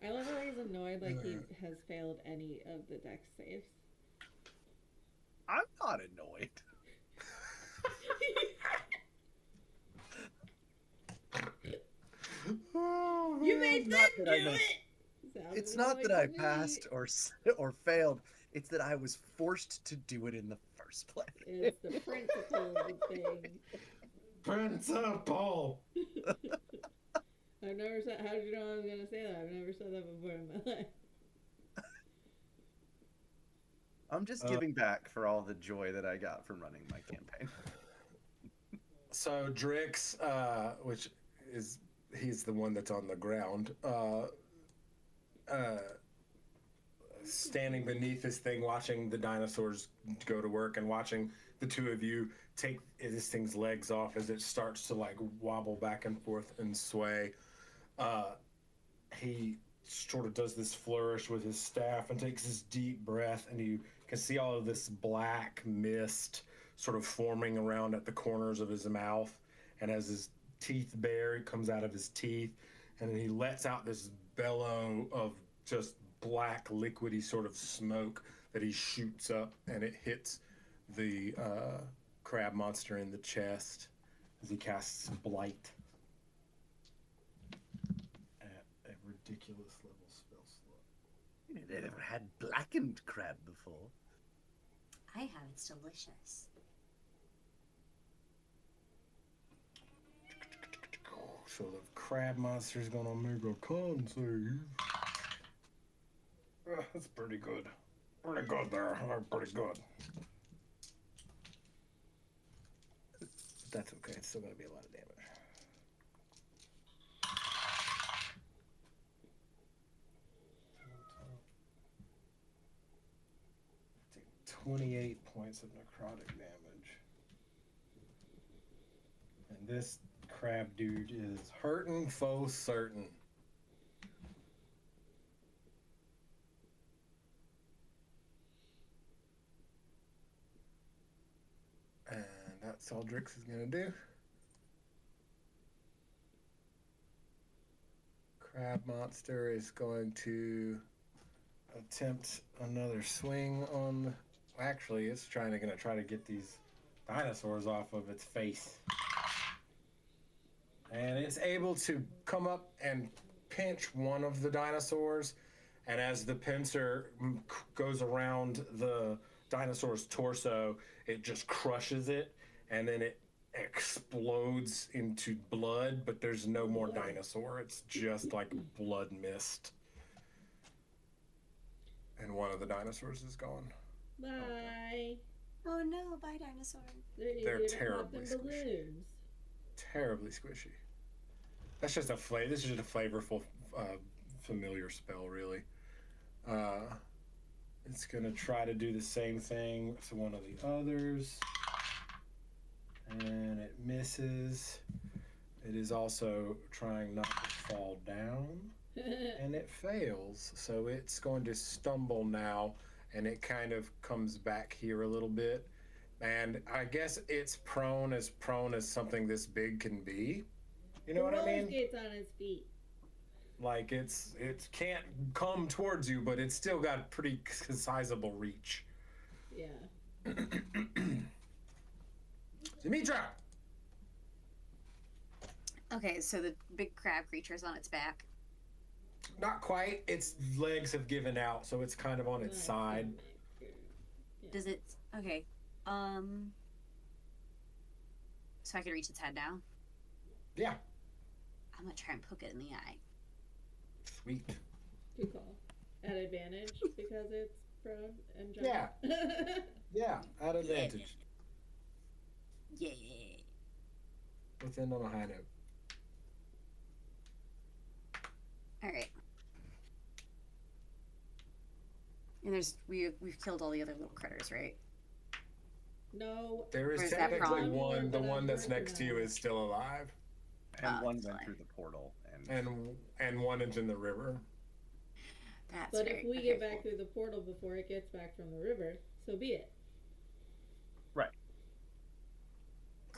I love how he's annoyed like he has failed any of the dex saves. I'm not annoyed. You made them do it! It's not that I passed or failed. It's that I was forced to do it in the first place. It's the principle thing. Principal. I've never said. How did you know I was gonna say that? I've never said that before in my life. I'm just giving back for all the joy that I got from running my campaign. So Drix, which is he's the one that's on the ground, standing beneath this thing, watching the dinosaurs go to work, and watching the two of you take this thing's legs off as it starts to like wobble back and forth and sway. He sort of does this flourish with his staff and takes this deep breath, and you can see all of this black mist sort of forming around at the corners of his mouth, and as his teeth bare, it comes out of his teeth, and then he lets out this bellow of just black liquidy sort of smoke that he shoots up, and it hits the crab monster in the chest as he casts Blight at a ridiculous level spell slot. I've never had blackened crab before. I have. It's delicious. So the crab monster's gonna make a con save. That's pretty good. Pretty good there. Pretty good. That's okay. It's still gonna be a lot of damage. 28 points of necrotic damage. And this crab dude is hurting faux certain. And that's all Drix is gonna do. Crab monster is going to attempt another swing on. Actually, it's gonna try to get these dinosaurs off of its face. And it's able to come up and pinch one of the dinosaurs. And as the pincer goes around the dinosaur's torso, it just crushes it. And then it explodes into blood, but there's no more dinosaur. It's just like blood mist. And one of the dinosaurs is gone. Bye. Oh no, bye dinosaur. They're easier to pop terribly than squishy. balloons. Terribly squishy. That's just this is just a flavorful, familiar spell, really. It's gonna try to do the same thing to one of the others. And it misses. It is also trying not to fall down. And it fails. So it's going to stumble now. And it kind of comes back here a little bit. And I guess it's prone as something this big can be. You know what I mean? Skates on his feet. Like it can't come towards you, but it's still got pretty sizable reach. Yeah. Dimitra! Okay, so the big crab creature's on its back. Not quite. Its legs have given out, so it's kind of on its side. Does it? Okay. So I can reach its head now. Yeah. I'm gonna try and poke it in the eye. Sweet. Good call. At advantage because it's prone and Yeah. giant. Yeah, at advantage. Yeah. Let's end on a high note. All right. And we've killed all the other little critters, right? No. There Or is is that technically prone? one. The But I'm one that's working next to on you it. is still alive, And one that's went fine. through the portal. And and one is in the river. That's But right. if we Okay, get back cool. through the portal before it gets back from the river, so be it. right.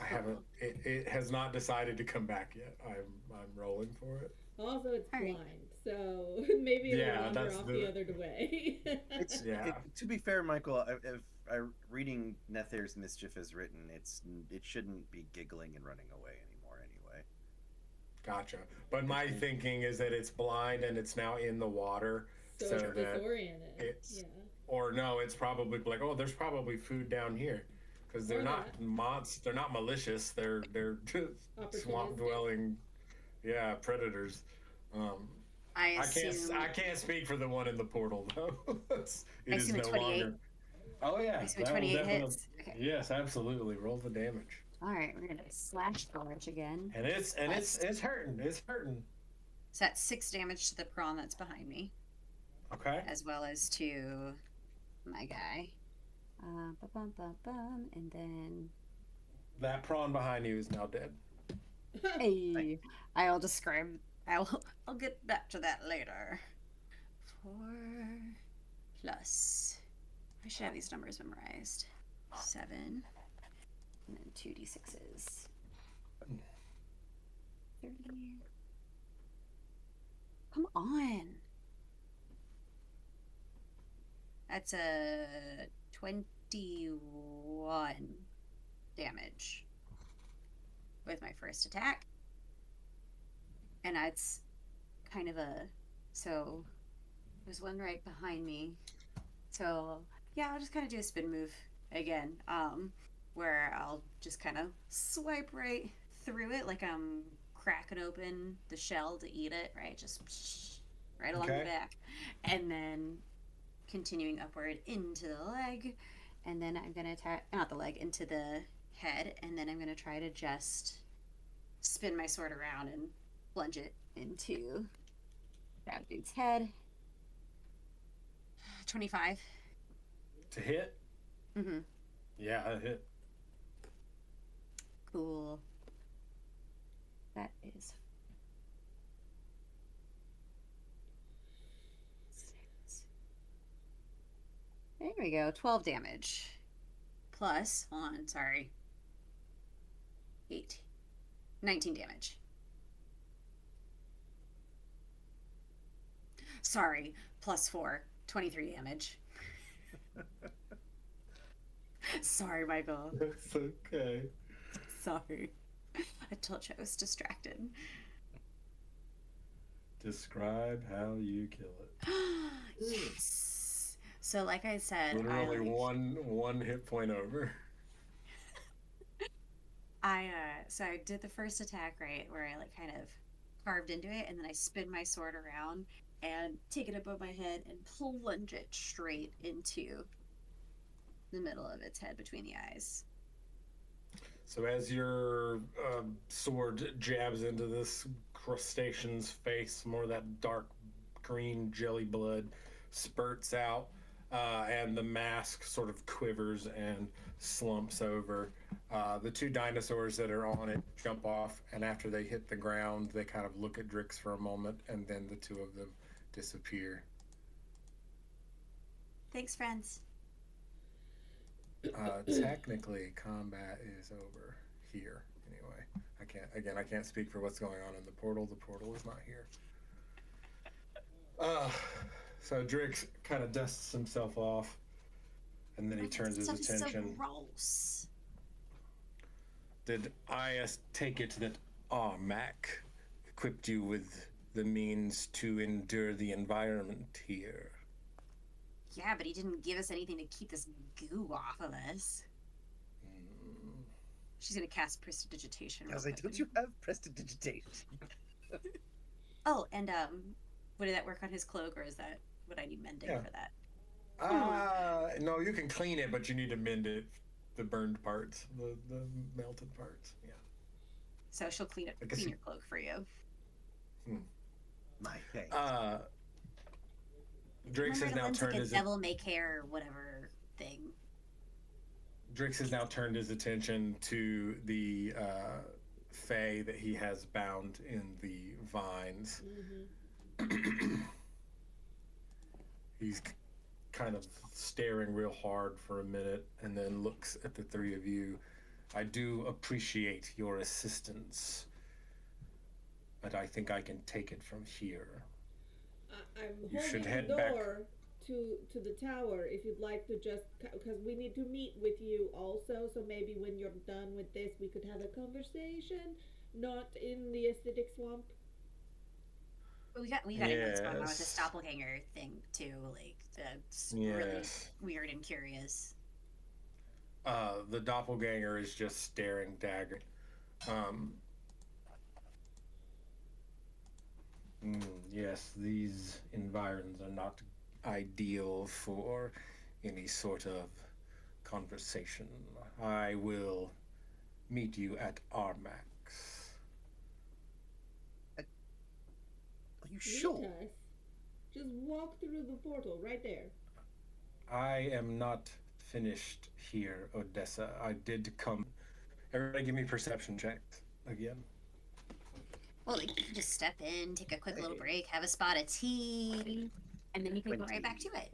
I haven't. It has not decided to come back yet. I'm rolling for it. Also, it's All right. blind, so maybe it'll Yeah, wander that's off the- the other way. It's Yeah. to be fair, Michael. If reading Nether's Mischief is written, it shouldn't be giggling and running away anymore. Anyway. Gotcha. But my thinking is that it's blind and it's now in the water, so so it's that disoriented. it's- Yeah. or no, it's probably like, oh, there's probably food down here, because they're Or not they're not malicious. They're just swamp Opportunistic. dwelling Yeah, predators. I I assume. can't speak for the one in the portal though. I assume a 28. Oh yeah, I assume a that will 28 definitely. hits. Okay. Yes, absolutely. Roll the damage. All right, we're gonna slash forge again. And it's hurting. It's hurting. So that's 6 damage to the prawn that's behind me, Okay. as well as to my guy. And then That prawn behind you is now dead. hey, I'll describe. I'll get back to that later. 4 plus. I should have these numbers memorized. 7, and then 2d6s. 30. Come on. That's a 21 damage with my first attack. And that's kind of so there's one right behind me. So yeah, I'll just kind of do a spin move again, where I'll just kind of swipe right through it like I'm cracking open the shell to eat it, right? Just right along the back. And then continuing upward into the leg. And then I'm going to attack, not the leg, into the head. And then I'm going to try to just spin my sword around and plunge it into that dude's head. 25. To hit? Mm-hmm. Yeah, a hit. Cool. That is 6. There we go. 12 damage. Plus, hold on, sorry. 8. 19 damage. Sorry, plus 4. 23 damage. Sorry, Michael. That's okay. Sorry. I told you I was distracted. Describe how you kill it. Yes. So, like I said, Literally one hit point over. So I did the first attack, right, where I like kind of carved into it, and then I spin my sword around and take it above my head and plunge it straight into the middle of its head between the eyes. So as your sword jabs into this crustacean's face, more of that dark green jelly blood spurts out, and the mask sort of quivers and slumps over. The two dinosaurs that are on it jump off, and after they hit the ground, they kind of look at Drix for a moment, and then the two of them disappear. Thanks, friends. Technically, combat is over here. Anyway, I can't speak for what's going on in the portal. The portal is not here. So Drix kind of dusts himself off, and then he turns his attention. So gross. Did I take it that Armac equipped you with the means to endure the environment here? Yeah, but he didn't give us anything to keep this goo off of us. She's gonna cast prestidigitation. Because I don't you have prestidigitation? Oh, and would that work on his cloak, or is that would I need mending for that? No, you can clean it, but you need to mend it. The burned parts, the melted parts. Yeah. So she'll clean your cloak for you. My thanks. Drix has now turned his devil may care whatever thing. Drix has now turned his attention to the fae that he has bound in the vines. Mm-hmm. He's kind of staring real hard for a minute and then looks at the three of you. I do appreciate your assistance, but I think I can take it from here. I'm holding the door to the tower if you'd like to just, because we need to meet with you also, so maybe when you're done with this we could have a conversation, not in the aesthetic swamp. We got what's going on with this doppelganger thing too, like that's really weird and curious. The doppelganger is just staring dagger. Yes, these environs are not ideal for any sort of conversation. I will meet you at Armax. Are you Meet sure? us. Just walk through the portal right there. I am not finished here, Odessa. I did come. Everybody give me perception checks again. Well, like, you can just step in, take a quick little Hey. break, have a spot of tea, and then you can go right back to it.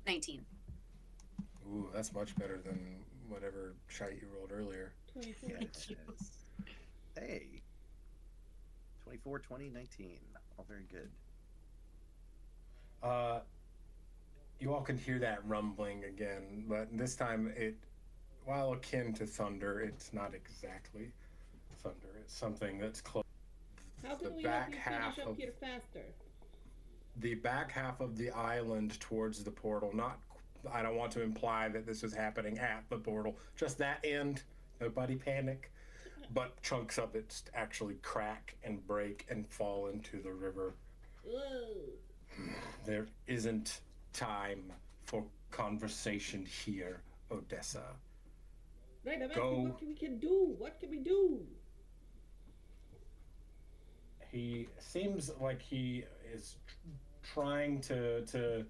19. Ooh, that's much better than whatever shite you rolled earlier. 24. Thank you. Hey. 24, 20, 19. All very good. You all can hear that rumbling again, but this time while akin to thunder, it's not exactly thunder. It's something that's close. How can The we back help you half finish up of- here faster? The back half of the island towards the portal, I don't want to imply that this is happening at the portal, just that end, nobody panic, but chunks of it actually crack and break and fall into the river. Whoa. There isn't time for conversation here, Odessa. Right, I'm Go. asking what we can do. What can we do? He seems like he is trying to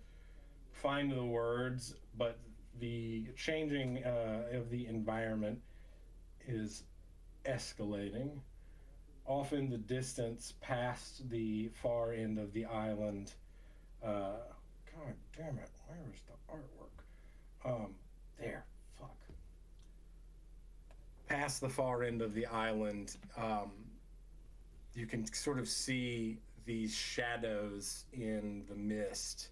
find the words, but the changing of the environment is escalating. Off in the distance, past the far end of the island. God damn it! Where is the artwork? There. Fuck. Past the far end of the island, you can sort of see these shadows in the mist,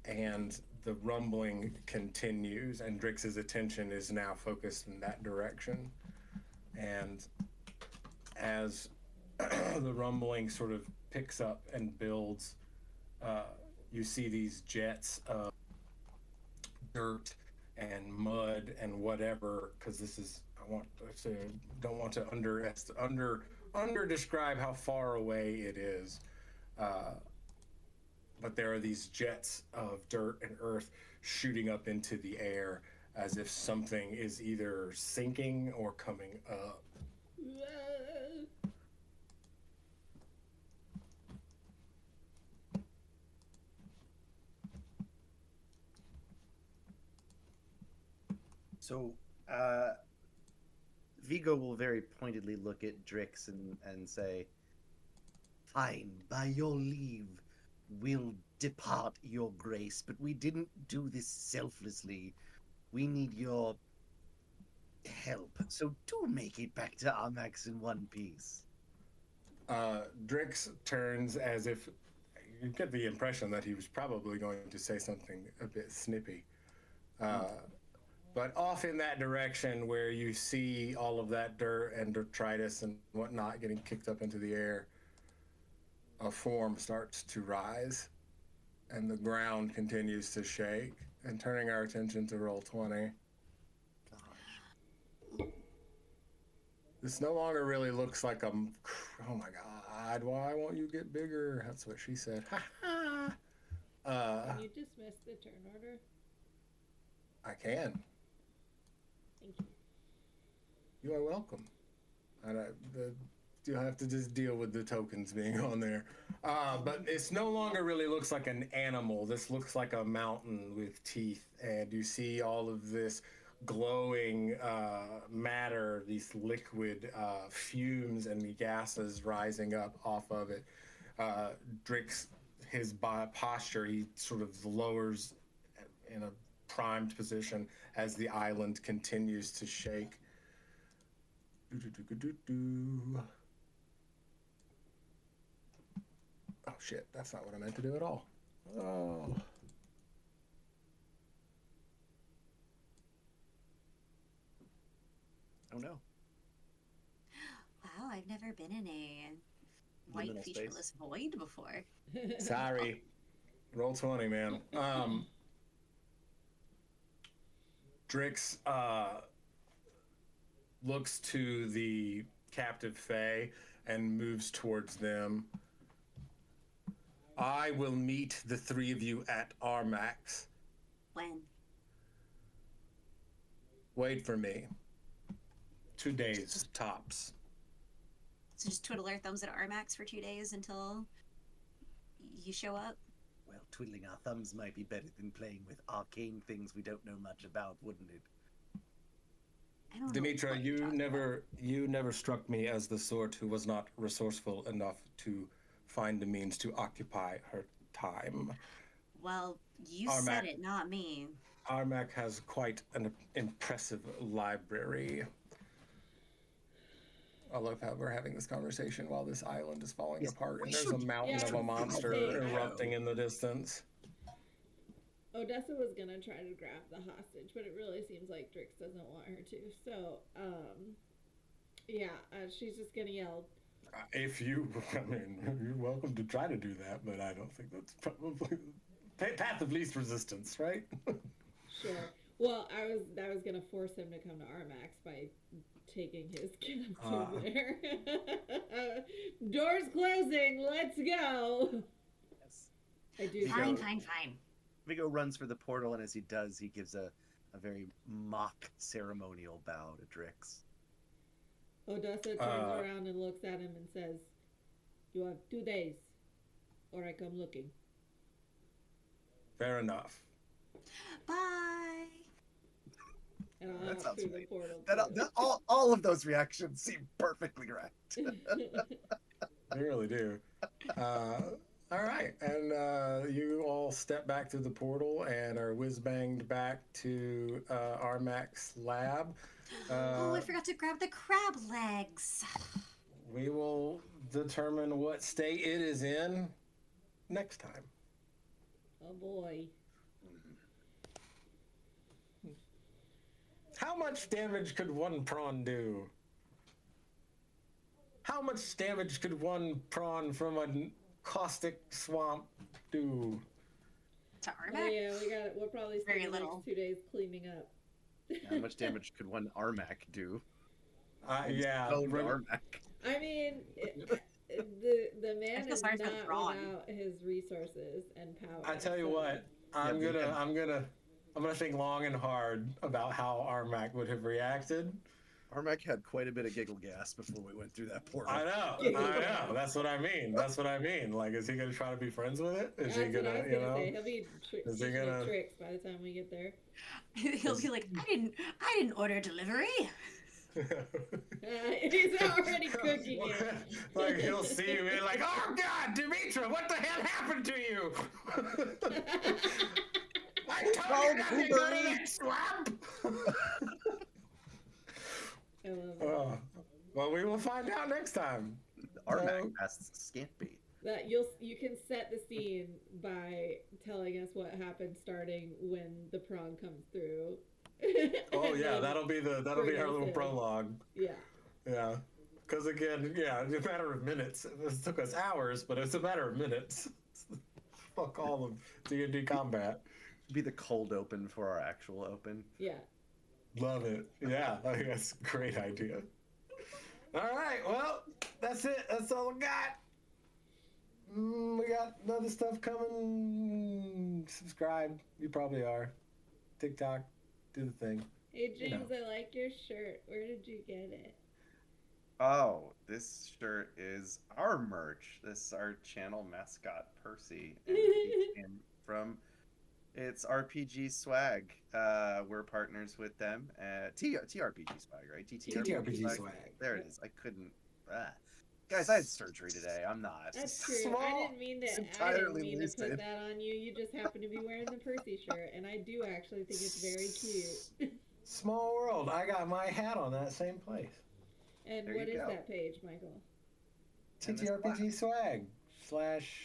and the rumbling continues, and Drix's attention is now focused in that direction. And as the rumbling sort of picks up and builds, you see these jets of dirt and mud and whatever, because this is, don't want to under describe how far away it is, but there are these jets of dirt and earth shooting up into the air as if something is either sinking or coming up. So, Vigo will very pointedly look at Drix and say, Fine, by your leave, we'll depart, your grace, but we didn't do this selflessly. We need your help, so do make it back to Armax in one piece. Drix turns as if you get the impression that he was probably going to say something a bit snippy. But off in that direction where you see all of that dirt and detritus and whatnot getting kicked up into the air, a form starts to rise, and the ground continues to shake. And turning our attention to roll 20. This no longer really looks like oh my god, why won't you get bigger? That's what she said. Ha ha. Can you dismiss the turn order? I can. Thank you. You are welcome. You'll have to just deal with the tokens being on there. But it's no longer really looks like an animal. This looks like a mountain with teeth, and you see all of this glowing matter, these liquid fumes and gases rising up off of it. Drix, his posture, he sort of lowers in a primed position as the island continues to shake. Oh shit, that's not what I meant to do at all. Oh. "Oh no, Wow, I've never been in a white Liminal space. featureless void before. Sorry. Roll 20, man. Drix looks to the captive Fae and moves towards them. I will meet the three of you at Armax. When? Wait for me. 2 days, tops. So just twiddle our thumbs at Armax for 2 days until you show up? Well, twiddling our thumbs might be better than playing with arcane things we don't know much about, wouldn't it? I don't know Dimitra, what you're talking about. you never struck me as the sort who was not resourceful enough to find the means to occupy her time. Well, you Armac. said it, not me. Armac has quite an impressive library. I love how we're having this conversation while this island is falling Yes, apart we and there's a should- mountain yeah, of a monster they- erupting in the distance. Odessa was gonna try to grab the hostage, but it really seems like Drix doesn't want her to. So, she's just gonna yell, If you, I mean, you're welcome to try to do that, but I don't think that's probably path of least resistance, right? sure. Well, I was gonna force him to come to Armax by taking his captive there. Doors closing. Let's go. Yes. I do. Fine, Vigo. fine. Vigo runs for the portal, and as he does, he gives a very mock ceremonial bow to Drix. Odessa turns around and looks at him and says, "You have 2 days, or I come looking." Fair enough. Bye. And I'll That hop sounds through the right. portal. All of those reactions seem perfectly right. They really do. All right, and you all step back through the portal and are whiz-banged back to Armac's lab. Oh, I forgot to grab the crab legs. We will determine what state it is in next time. Oh boy. How much damage could one prawn do? How much damage could one prawn from a caustic swamp do? To Oh Armac? yeah, we'll probably Very spend the little. next 2 days cleaning up. How much damage could one Armac do? Yeah. Oh, rem- Armac. I mean, the man feel is sorry for the not prawn. without his resources and power. I tell you so- what, I'm Yeah, gonna think long and hard about how Armac would have reacted. Armac had quite a bit of giggle gas before we went through that portal. I know. That's what I mean. Like, is he gonna try to be friends with it? Is That's he what I gonna, was you gonna know? say. He'll be Is he teaching gonna- tricks by the time we get there. He'll be like, I didn't order delivery. He's already cooking it. Like, he'll see you and like, oh God, Dimitra, what the hell happened to you? I told you not to go to that swamp. I love it. Well, we will find out next time. Armac asks Scampy. That you can set the scene by telling us what happened starting when the prawn comes through. Oh And yeah, then that'll be bring our us little in. prologue. Yeah. Yeah, because again, yeah, it's a matter of minutes. This took us hours, but it's a matter of minutes. Fuck all of D&D combat. Be the cold open for our actual open. Yeah. Love it. Yeah, I think that's a great idea. All right, well, that's it. That's all I got. We got other stuff coming. Subscribe. You probably are. TikTok. Do the thing. Hey You James, I like your shirt. Where did you get it? Oh, this shirt is our merch. This is our channel mascot, Percy. And he came from it's RPG Swag. We're partners with them. TRPG Swag, right? TTRPG Swag. There it is. I couldn't. Guys, I had surgery today. I'm not. That's true. Small. I didn't mean It's to entirely put lucid. that on you. You just happen to be wearing the Percy shirt, and I do actually think it's very cute. Small world. I got my hat on that same place. And There what you is go. that page, Michael? And this TTRPG Swag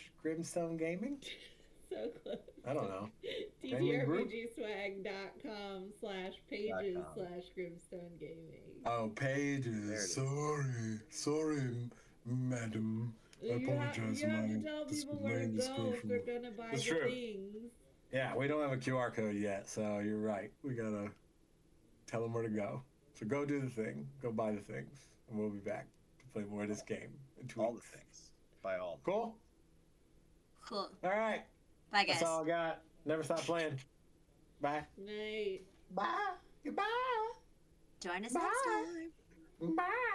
/ Grimstone Gaming. So close. I don't know. Gaming group? TTRPGswag.com/Grimstone Gaming. Oh, There it pages. is. Sorry, madam. I You have apologize to for my tell people where to main go if description. they're gonna buy It's the true. things. Yeah, we don't have a QR code yet, so you're right. We gotta tell them where to go. So go do the thing. Go buy the things, and we'll be back to play more of this game All the things. By all. Cool. Cool. All right. Bye, guys. That's all I got. Never stop playing. Bye. Night. Bye. Goodbye. Join us Bye. next time. Bye.